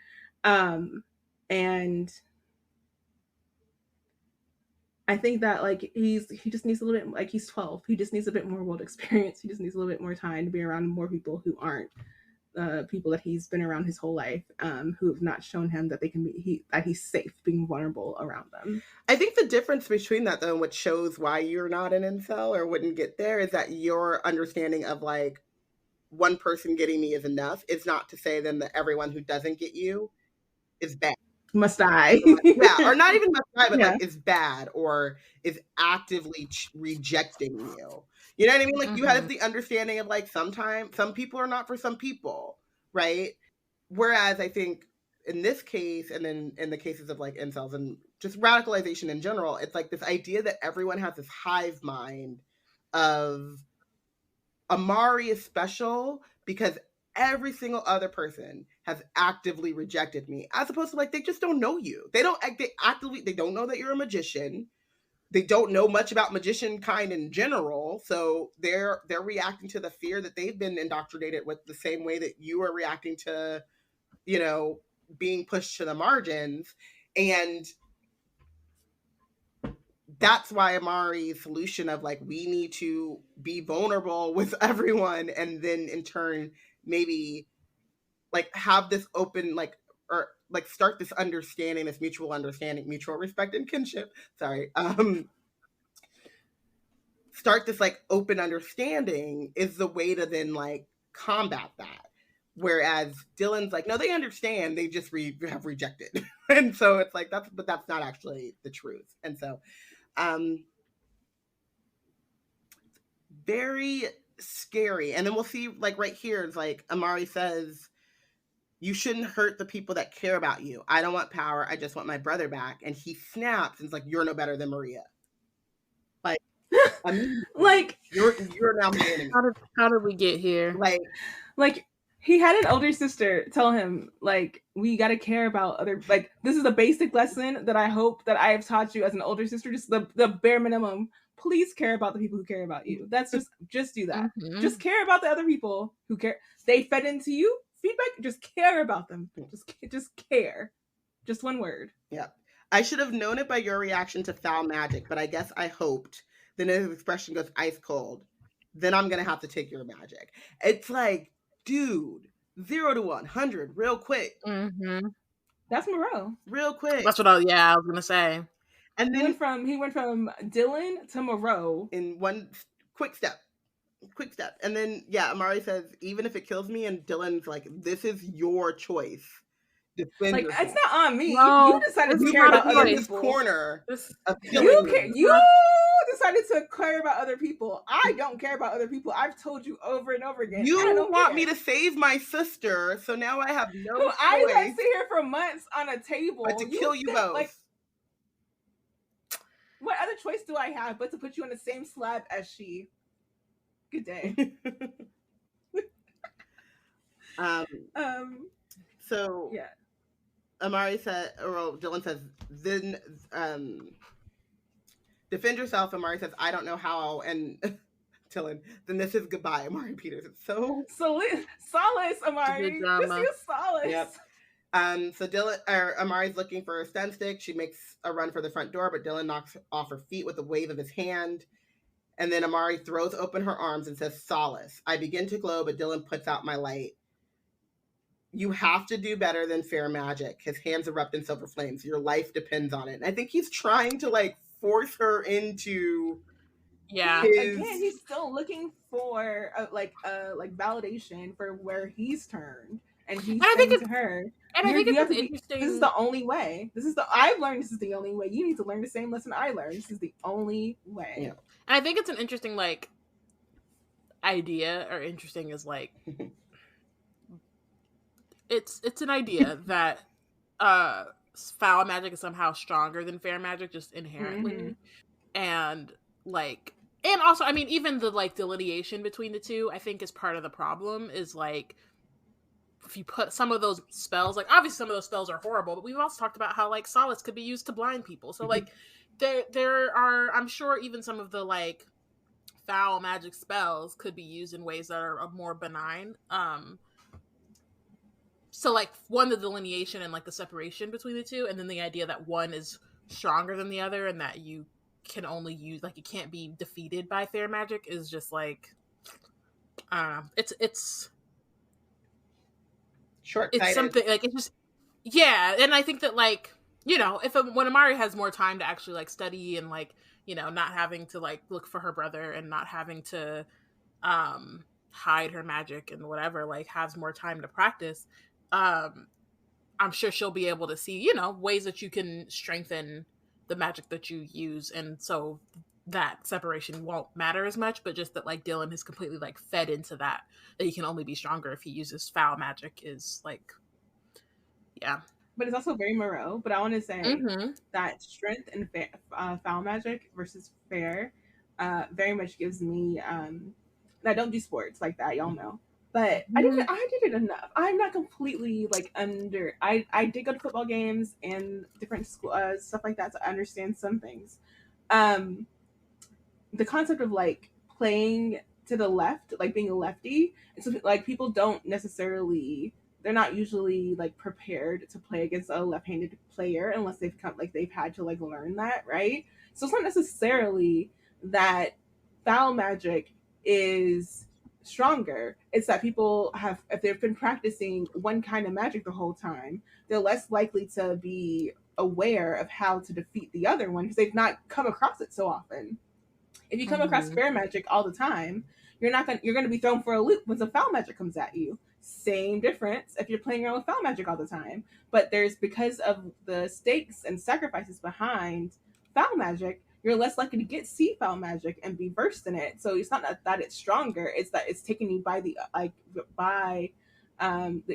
And I think that, like, he just needs a little bit, like, he's 12. He just needs a bit more world experience. He just needs a little bit more time to be around more people who aren't people that he's been around his whole life, who have not shown him that that he's safe being vulnerable around them. I think the difference between that, though, and what shows why you're not an incel or wouldn't get there, is that your understanding of like, one person getting me is enough is not to say then that everyone who doesn't get you is bad. Must die. Yeah, or not even must die, but like is bad or is actively rejecting you. You know what I mean? Like, you have the understanding of like, sometimes some people are not for some people, right? Whereas I think in this case, and then in the cases of like incels and just radicalization in general, it's like this idea that everyone has this hive mind of Amari is special because every single other person has actively rejected me, as opposed to like, they just don't know you. They don't know that you're a magician. They don't know much about magician kind in general. So they're reacting to the fear that they've been indoctrinated with, the same way that you are reacting to, you know, being pushed to the margins. And that's why Amari's solution of like, we need to be vulnerable with everyone, and then in turn maybe like have this open, like, or like start this understanding, this mutual understanding, mutual respect and kinship, start this like open understanding is the way to then like combat that. Whereas Dylan's like, no, they understand, they just have rejected. And so it's like, but that's not actually the truth. And so very scary. And then we'll see, like, right here, it's like Amari says, you shouldn't hurt the people that care about you. I don't want power, I just want my brother back. And he snaps and is like, you're no better than Maria. Like, I mean, like, you're now beginning. How did we get here? Like he had an older sister tell him, like, we got to care about other, like, this is a basic lesson that I hope that I have taught you as an older sister, just the bare minimum. Please care about the people who care about you. That's just do that. Just care about the other people who care. They fed into you feedback. Just care about them. Just care. Just one word. Yeah. I should have known it by your reaction to foul magic, but I guess I hoped. Then his expression goes ice cold. Then I'm going to have to take your magic. It's like, dude, 0 to 100 real quick. That's Moreau. Real quick. That's what I was going to say. And then he went from Dylan to Moreau in one quick step. And then, yeah, Amari says, even if it kills me, and Dylan's like, this is your choice. Defend like, yourself. it's not on me. No, you decided to care about other this people. corner. You decided to care about other people. I don't care about other people. I've told you over and over again. You I don't want care. me to save my sister, so now I have no Who choice I let sit here for months on a table but to kill you both. Like, what other choice do I have but to put you on the same slab as she? Good day. So yeah. Amari said, or Dylan says, then defend yourself. Amari says, I don't know how. And Dylan, then this is goodbye, Amari Peters. It's so solace, Amari. Just use solace. Yep. So Amari's looking for a stun stick. She makes a run for the front door, but Dylan knocks off her feet with a wave of his hand. And then Amari throws open her arms and says, solace. I begin to glow, but Dylan puts out my light. You have to do better than fair magic. His hands erupt in silver flames. Your life depends on it. And I think he's trying to like force her into. Yeah. Again, he's still looking for like validation for where he's turned, and he's saying to her, and I think it's interesting. This is the only way. I've learned this is the only way. You need to learn the same lesson I learned. This is the only way. Yeah. And I think it's an interesting like idea, or interesting is like it's an idea that foul magic is somehow stronger than fair magic just inherently. Mm-hmm. And like, and also, I mean, even the like delineation between the two, I think is part of the problem. Is like, if you put some of those spells, like obviously some of those spells are horrible, but we've also talked about how like solace could be used to blind people. So like there are, I'm sure even some of the like foul magic spells could be used in ways that are more benign. So like one, the delineation and like the separation between the two, and then the idea that one is stronger than the other and that you can only use, like, it can't be defeated by fair magic is just like it's short-sighted. It's something like, it's just, yeah. And I think that like, you know, when Amari has more time to actually like study and like, you know, not having to like look for her brother and not having to hide her magic and whatever, like has more time to practice, I'm sure she'll be able to see, you know, ways that you can strengthen the magic that you use, and so that separation won't matter as much. But just that like Dylan has completely like fed into that he can only be stronger if he uses foul magic is like, yeah. But it's also very Moreau. But I want to say that strength and foul magic versus fair very much gives me. I don't do sports like that, y'all know. But I did it enough. I'm not completely like under. I did go to football games and different school stuff like that to understand some things. The concept of like playing to the left, like being a lefty, it's like people don't necessarily. They're not usually like prepared to play against a left-handed player unless they've had to like learn that, right? So it's not necessarily that foul magic is stronger. It's that people have, if they've been practicing one kind of magic the whole time, they're less likely to be aware of how to defeat the other one because they've not come across it so often. If you come across fair magic all the time, you're going to be thrown for a loop when some foul magic comes at you. Same difference if you're playing around with foul magic all the time. But because of the stakes and sacrifices behind foul magic, you're less likely to see foul magic and be versed in it. So it's not that it's stronger; it's that it's taking you by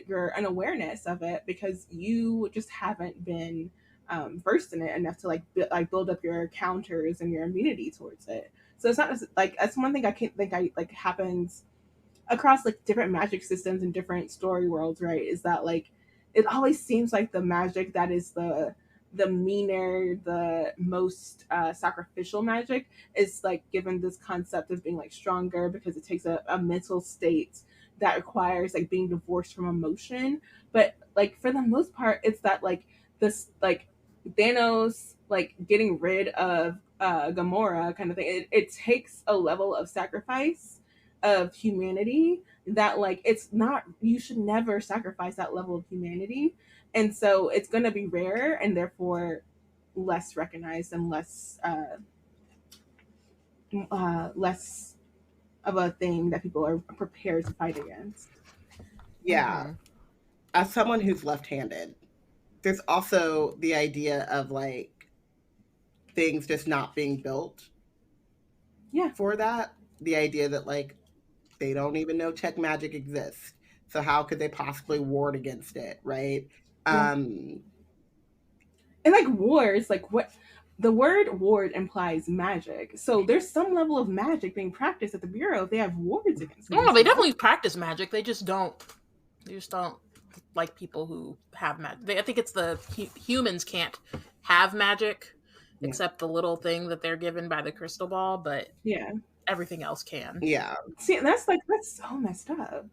your unawareness of it because you just haven't been versed in it enough to build up your counters and your immunity towards it. So it's not like that's one thing I can't think like happens across like different magic systems and different story worlds, right? Is that like it always seems like the magic that is the meaner, the most sacrificial magic is like given this concept of being like stronger because it takes a mental state that requires like being divorced from emotion. But like for the most part, it's that like this like Thanos like getting rid of Gamora kind of thing. It takes a level of sacrifice of humanity that like it's not, you should never sacrifice that level of humanity. And so it's going to be rare and therefore less recognized and less of a thing that people are prepared to fight against. Yeah. As someone who's left-handed, there's also the idea of like things just not being built Yeah. for that. The idea that like they don't even know tech magic exists. So how could they possibly ward against it, right? Yeah. And like wards, like what the word ward implies magic. So there's some level of magic being practiced at the Bureau if they have wards against them. No, they definitely practice magic. They just don't like people who have magic. I think it's the humans can't have magic except the little thing that they're given by the crystal ball, but yeah, everything else can. Yeah. See, that's so messed up.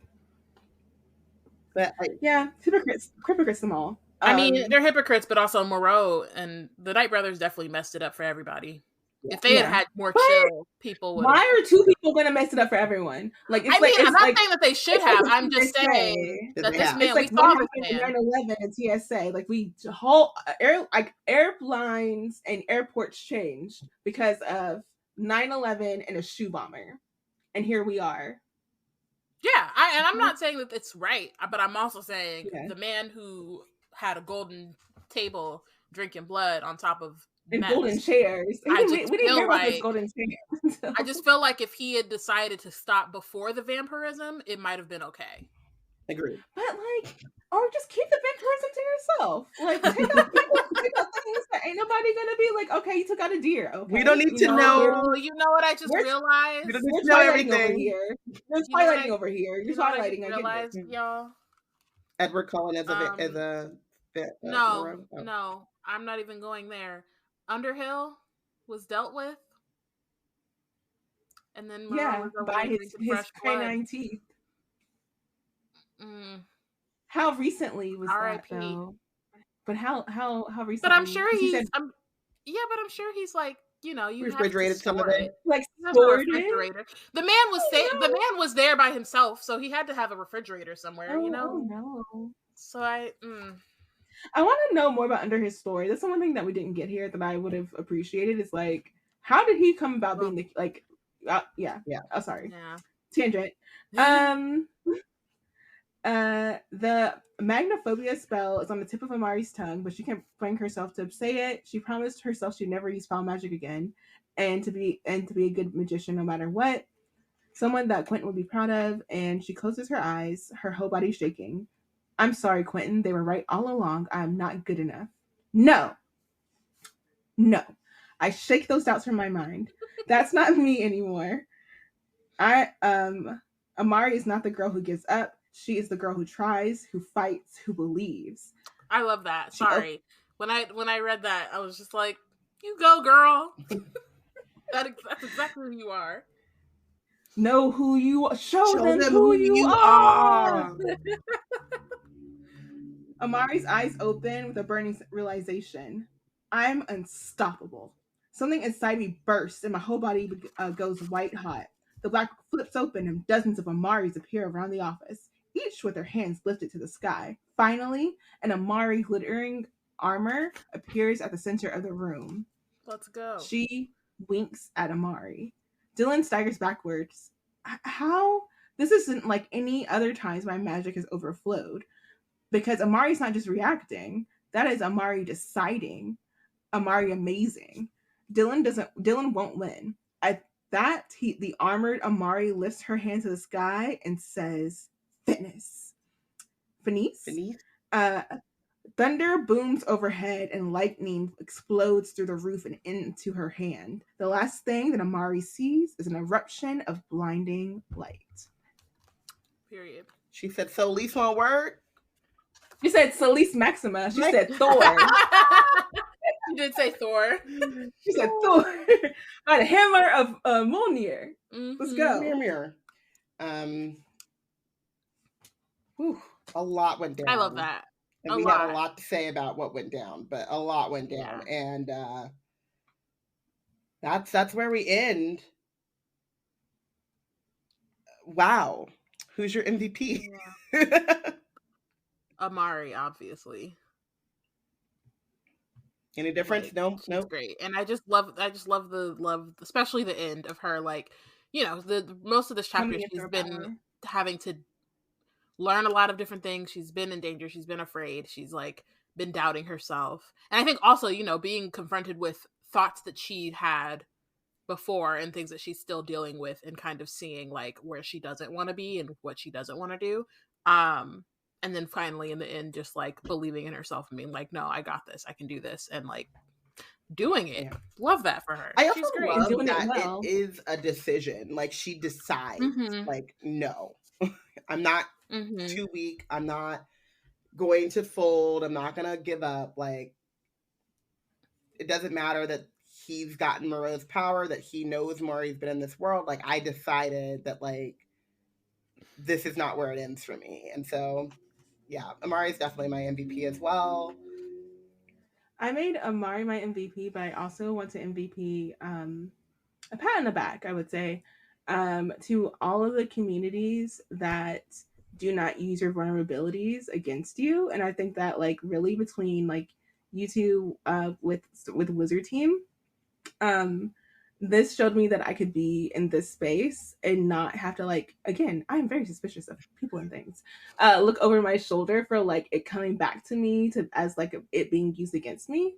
But yeah, hypocrites them all. I mean, they're hypocrites, but also Moreau and the Knight Brothers definitely messed it up for everybody. If they had more chill, people would. Why are two people going to mess it up for everyone? Like, it's I'm not saying that they should have. I'm just saying that this man, we saw this man. 9/11 and TSA, like airlines and airports changed because of 9/11 and a shoe bomber, and here we are. Yeah, I'm not saying that it's right, but I'm also saying the man who had a golden table drinking blood on top of golden chairs. We didn't hear about this golden chairs. I just feel like if he had decided to stop before the vampirism, it might have been okay. Agreed. But like, or just keep the vampirism to yourself. Like, take out things that ain't nobody gonna be like, okay, you took out a deer. Okay, we don't need to know. You know what I just realized? We're twilighting over here. We're twilighting over here. You're twilighting. I realized, y'all. Edward Cullen as a no, I'm not even going there. Underhill was dealt with, and then Moreau was by his canine teeth. How recently was that though? But how recently? But I'm sure but I'm sure he's like, you refrigerated some of it. Like stored refrigerator. The man was there by himself, so he had to have a refrigerator somewhere. Oh no. So I want to know more about Under his story. That's one thing that we didn't get here that I would have appreciated. Is like, how did he come about being the yeah. Oh, sorry. Yeah. Tangent. The magnophobia spell is on the tip of Amari's tongue, but she can't bring herself to say it. She promised herself she'd never use foul magic again, and to be a good magician no matter what. Someone that Quentin would be proud of, and she closes her eyes, her whole body shaking. I'm sorry, Quentin. They were right all along. I am not good enough. No. I shake those doubts from my mind. That's not me anymore. Amari is not the girl who gives up. She is the girl who tries, who fights, who believes. I love that. Sorry. When I read that, I was just like, you go, girl. That's exactly who you are. Know who you are. Show them who you are. Amari's eyes open with a burning realization. I'm unstoppable. Something inside me bursts and my whole body goes white hot. The black flips open and dozens of Amaris appear around the office, each with their hands lifted to the sky. Finally, an Amari glittering armor appears at the center of the room. Let's go. She winks at Amari. Dylan staggers backwards. How? This isn't like any other times my magic has overflowed. Because Amari's not just reacting. That is Amari deciding. Amari amazing. Dylan won't win. At that, the armored Amari lifts her hand to the sky and says, Fitness. Finis? Thunder booms overhead and lightning explodes through the roof and into her hand. The last thing that Amari sees is an eruption of blinding light. Period. She said, so at least one word? She said Solis Maxima. She said Thor. She did say Thor. She said Thor. By the hammer of Mjolnir. Let's go. Mirror. A lot went down. I love that. And we had a lot to say about what went down, but a lot went down. Yeah. And that's where we end. Wow. Who's your MVP? Yeah. Amari, obviously. Any difference? No. Great. And I just love especially the end of her, like, the most of this chapter she's been having to learn a lot of different things. She's been in danger. She's been afraid. She's like been doubting herself. And I think also, being confronted with thoughts that she had before and things that she's still dealing with, and kind of seeing like where she doesn't want to be and what she doesn't want to do. And then finally in the end, just like believing in herself and being like, no, I got this, I can do this, and like doing it. Yeah. Love that for her. I also She's great. love doing it that well. it is a decision. Like, she decides, Mhm. like, no, I'm not Mhm. too weak. I'm not going to fold. I'm not going to give up. Like, it doesn't matter that he's gotten Moreau's power, that he knows Maury's been in this world. Like, I decided that, like, this is not where it ends for me. And so, yeah, Amari is definitely my MVP as well. I made Amari my MVP, but I also want to MVP a pat on the back, I would say, to all of the communities that do not use your vulnerabilities against you. And I think that like really between like you two with Wizard Team, this showed me that I could be in this space and not have to like, again, I am very suspicious of people and things. Look over my shoulder for like it coming back to me to as like it being used against me.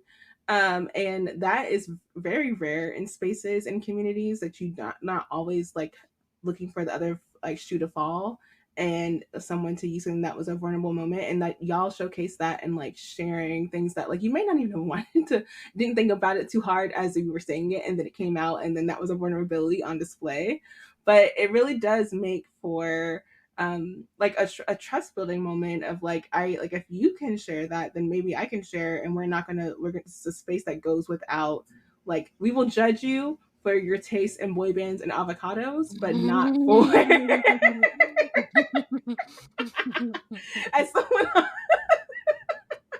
And that is very rare in spaces and communities that you not always like looking for the other like shoe to fall and someone to use something that was a vulnerable moment, and that y'all showcase that and like sharing things that like you may not even want to didn't think about it too hard as you were saying it, and then it came out and then that was a vulnerability on display. But it really does make for like a trust building moment of like I like if you can share that, then maybe I can share, and we're it's a space that goes without like we will judge you for your taste in boy bands and avocados, but not for as someone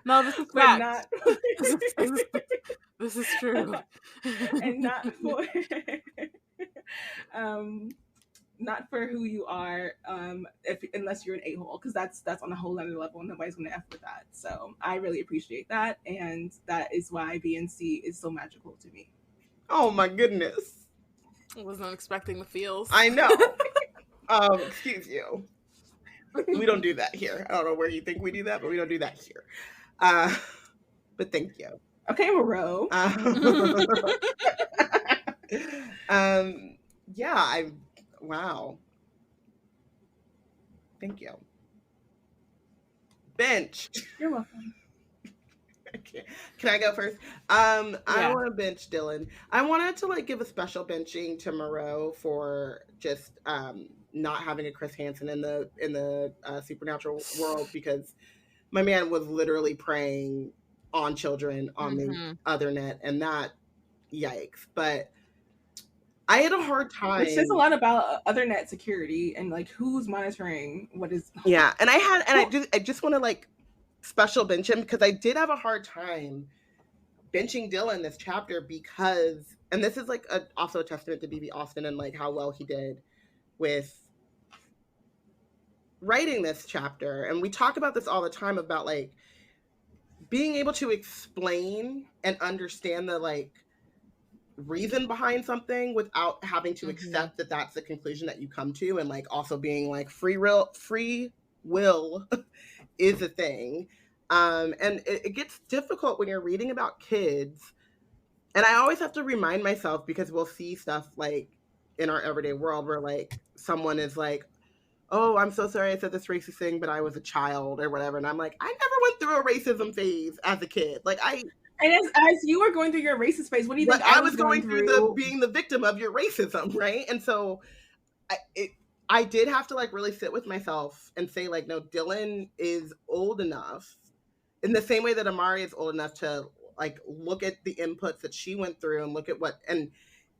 No, this is but facts. not This is true. and not for not for who you are, if unless you're an a-hole, because that's on a whole other level and nobody's gonna F with that. So I really appreciate that, and that is why BNC is so magical to me. Oh my goodness. I wasn't expecting the feels. I know. Excuse you. We don't do that here. I don't know where you think we do that, but we don't do that here. But thank you. Okay, Moreau. Yeah, wow. Thank you. Bench. You're welcome. Can I go first? I want to bench Dylan. I wanted to like give a special benching to Moreau for just not having a Chris Hansen in the supernatural world, because my man was literally preying on children on the other net, and that, yikes. But I had a hard time. Which says a lot about other net security and like who's monitoring what is. Yeah, and I just want to like special bench him because I did have a hard time benching Dylan this chapter because, and this is like also a testament to BB Alston and like how well he did with writing this chapter. And we talk about this all the time about like being able to explain and understand the like reason behind something without having to accept that that's the conclusion that you come to, and like also being like free will is a thing. And it gets difficult when you're reading about kids. And I always have to remind myself, because we'll see stuff like in our everyday world where like someone is like, oh, I'm so sorry I said this racist thing, but I was a child or whatever. And I'm like, I never went through a racism phase as a kid. Like and as you were going through your racist phase, what do you think I was going through being the victim of your racism, right? And so I did have to like really sit with myself and say like, no, Dylan is old enough in the same way that Amari is old enough to like look at the inputs that she went through and look at what, and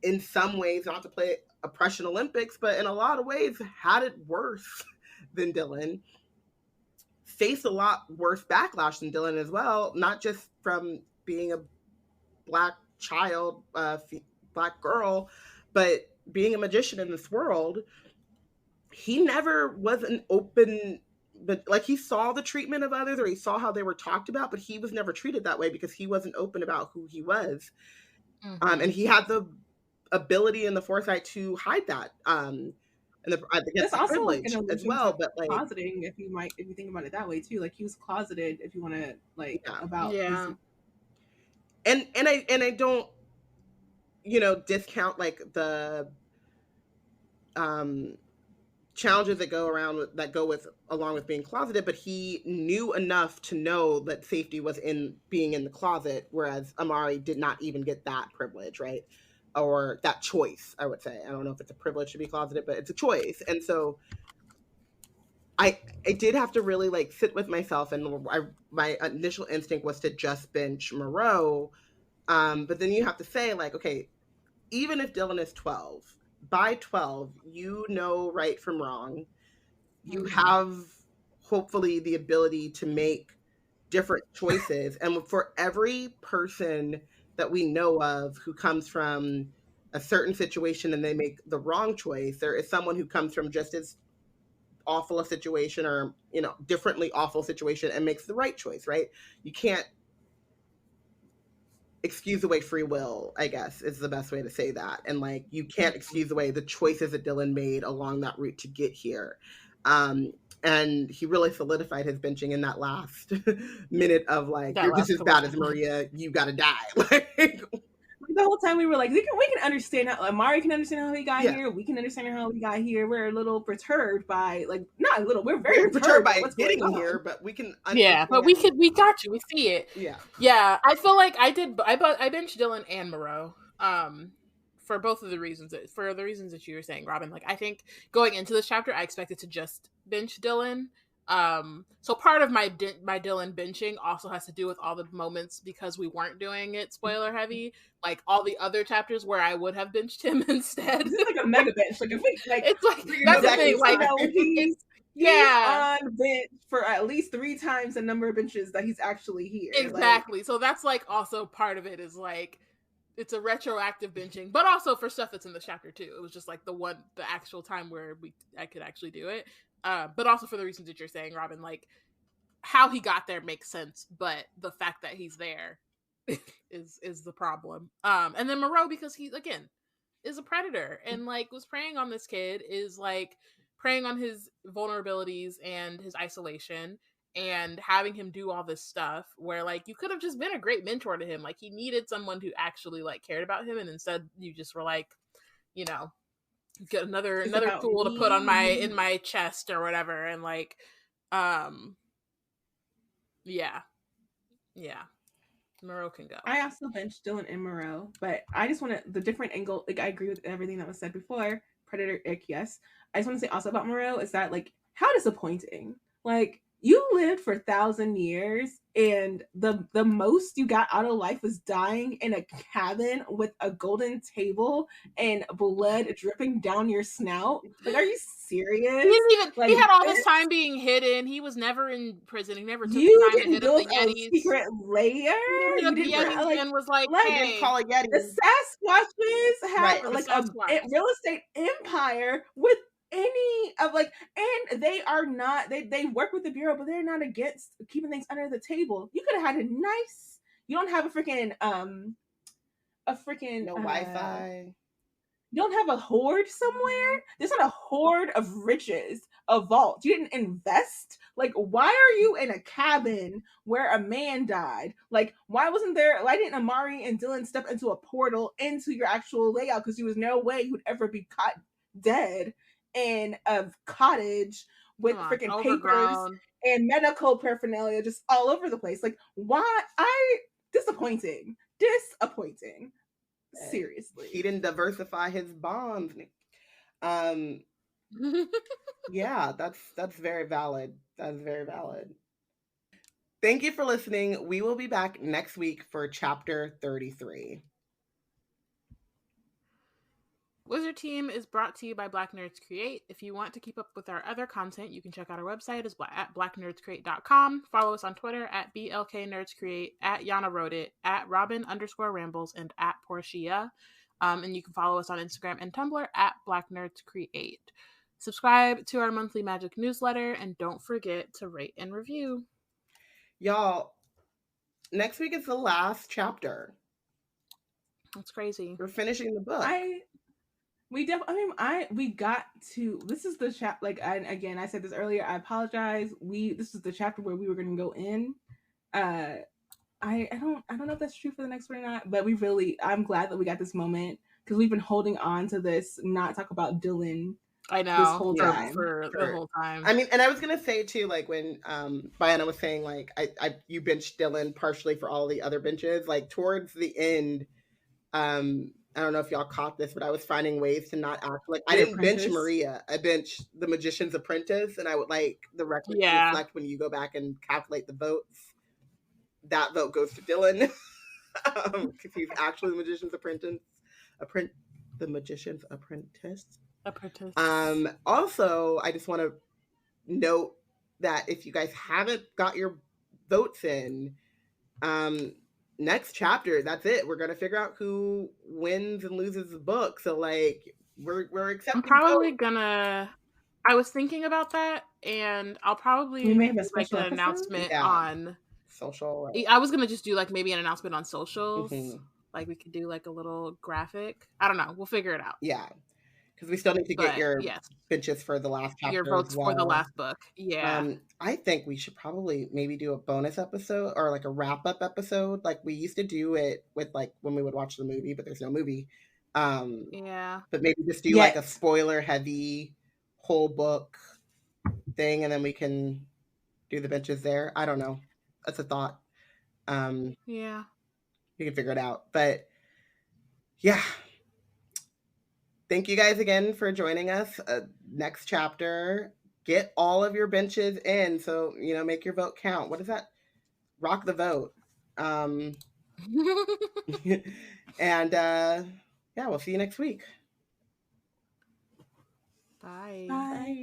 in some ways, not to play oppression Olympics, but in a lot of ways had it worse than Dylan, faced a lot worse backlash than Dylan as well, not just from being a Black child, Black girl, but being a magician in this world. He never was an open, but like he saw the treatment of others, or he saw how they were talked about, but he was never treated that way because he wasn't open about who he was. And he had the ability and the foresight to hide that. And I think that's also privilege like as well, but like closeting, if you think about it that way too, like he was closeted, if you want to like about and I don't, discount like the challenges that go along with being closeted, but he knew enough to know that safety was in being in the closet, whereas Amari did not even get that privilege, right? Or that choice, I would say. I don't know if it's a privilege to be closeted, but it's a choice. And so I did have to really like sit with myself, and my initial instinct was to just bench Moreau. But then you have to say, like, okay, even if Dylan is 12, by 12, you know right from wrong. You have hopefully the ability to make different choices. And for every person that we know of who comes from a certain situation and they make the wrong choice, there is someone who comes from just as awful a situation, or differently awful situation, and makes the right choice, right? You can't excuse away free will, I guess is the best way to say that. And like, you can't excuse away the choices that Dylan made along that route to get here. And he really solidified his benching in that last minute of like, you're just as bad as Maria, you gotta die. Like, the whole time we were like, we can understand how Amari can understand how he got here. We can understand how he got here. We're a little perturbed by, like, not a little. We're very perturbed by what's getting here, but we can. Yeah, but we got you. We see it. Yeah. I feel like I benched Dylan and Moreau. For both of the reasons that you were saying, Robyn. Like, I think going into this chapter, I expected to just bench Dylan. So part of my Dylan benching also has to do with all the moments, because we weren't doing it spoiler heavy, like all the other chapters where I would have benched him instead. This is like a mega bench. Like, if we, like, it's like that's the thing. Like, he's on bench for at least 3 times the number of benches that he's actually here. Exactly. Like, so that's like also part of it is like, it's a retroactive benching, but also for stuff that's in the chapter too. It was just like the actual time where I could actually do it. But also for the reasons that you're saying, Robyn, like how he got there makes sense, but the fact that he's there is the problem. And then Moreau, because he again is a predator and like was preying on this kid, is like preying on his vulnerabilities and his isolation, and having him do all this stuff where like you could have just been a great mentor to him. Like, he needed someone who actually like cared about him, and instead you just were like, get another tool to put on my chest or whatever. And like, yeah, Moreau can go. I also benched Dylan and Moreau, but I just want to the different angle. Like, I agree with everything that was said before. Predator ick, yes. I just want to say also about Moreau is that, like, how disappointing. Like, you lived for 1,000 years, and the most you got out of life was dying in a cabin with a golden table and blood dripping down your snout. Like, are you serious? He had all this time being hidden. He was never in prison. He never took the time to hit up the Yetis. Secret layer. You didn't and was like, hey, call a Yeti. The Sasquatches have a real estate empire with any of like, and they are not, they work with the Bureau, but they're not against keeping things under the table. You could have had a nice, you don't have a freaking no Wi-Fi. You don't have a hoard somewhere. There's not a hoard of riches, a vault. You didn't invest. Like, why are you in a cabin where a man died? Like, why didn't Amari and Dylan step into a portal into your actual layout? Because there was no way you would ever be caught dead in a cottage with freaking papers and medical paraphernalia just all over the place. Like, why? Disappointing. Seriously, he didn't diversify his bonds. Yeah, that's very valid. That's very valid. Thank you for listening. We will be back next week for chapter 33. Wizard Team is brought to you by Black Nerds Create. If you want to keep up with our other content, you can check out our website at blacknerdscreate.com. Follow us on Twitter at BLKNerdsCreate, at Yana Wrote It, at Robyn_Rambles, and at Porshèa. And you can follow us on Instagram and Tumblr at Black Nerds Create. Subscribe to our monthly magic newsletter, and don't forget to rate and review. Y'all, next week is the last chapter. That's crazy. We're finishing the book. We got to, this is the chapter, like, I said this earlier, I apologize. This is the chapter where we were going to go in. I don't know if that's true for the next one or not, but I'm glad that we got this moment because we've been holding on to this not talk about Dylan I know this whole time. for the whole time. I mean, and I was gonna say too, like when Bayana was saying like you benched Dylan partially for all the other benches, like towards the end, I don't know if y'all caught this, but I was finding ways to not act like I The didn't bench Apprentice. Maria. I benched the Magician's Apprentice, and I would like the record to Yeah. reflect when you go back and calculate the votes. That vote goes to Dylan because he's actually the Magician's Apprentice. The Magician's Apprentice. Also, I just want to note that if you guys haven't got your votes in, next chapter, that's it. We're gonna figure out who wins and loses the book. So like we're accepting. I'm probably gonna. I was thinking about that, and I'll probably We may have a do, like special an episode? announcement Yeah. on social. I was gonna just do like maybe an announcement on socials. Mhm. Like we could do like a little graphic. I don't know. We'll figure it out. Yeah, because we still need to get But, your yes, benches for the last chapter your votes as well. for the last book. Yeah. I think we should probably maybe do a bonus episode or like a wrap up episode, like we used to do it with like when we would watch the movie, but there's no movie. Yeah. But maybe just do like a spoiler heavy whole book thing, and then we can do the benches there. I don't know. That's a thought. Yeah. You can figure it out. But yeah. Thank you guys again for joining us. Next chapter, get all of your benches in. So, make your vote count. What is that? Rock the vote. And yeah, we'll see you next week. Bye. Bye.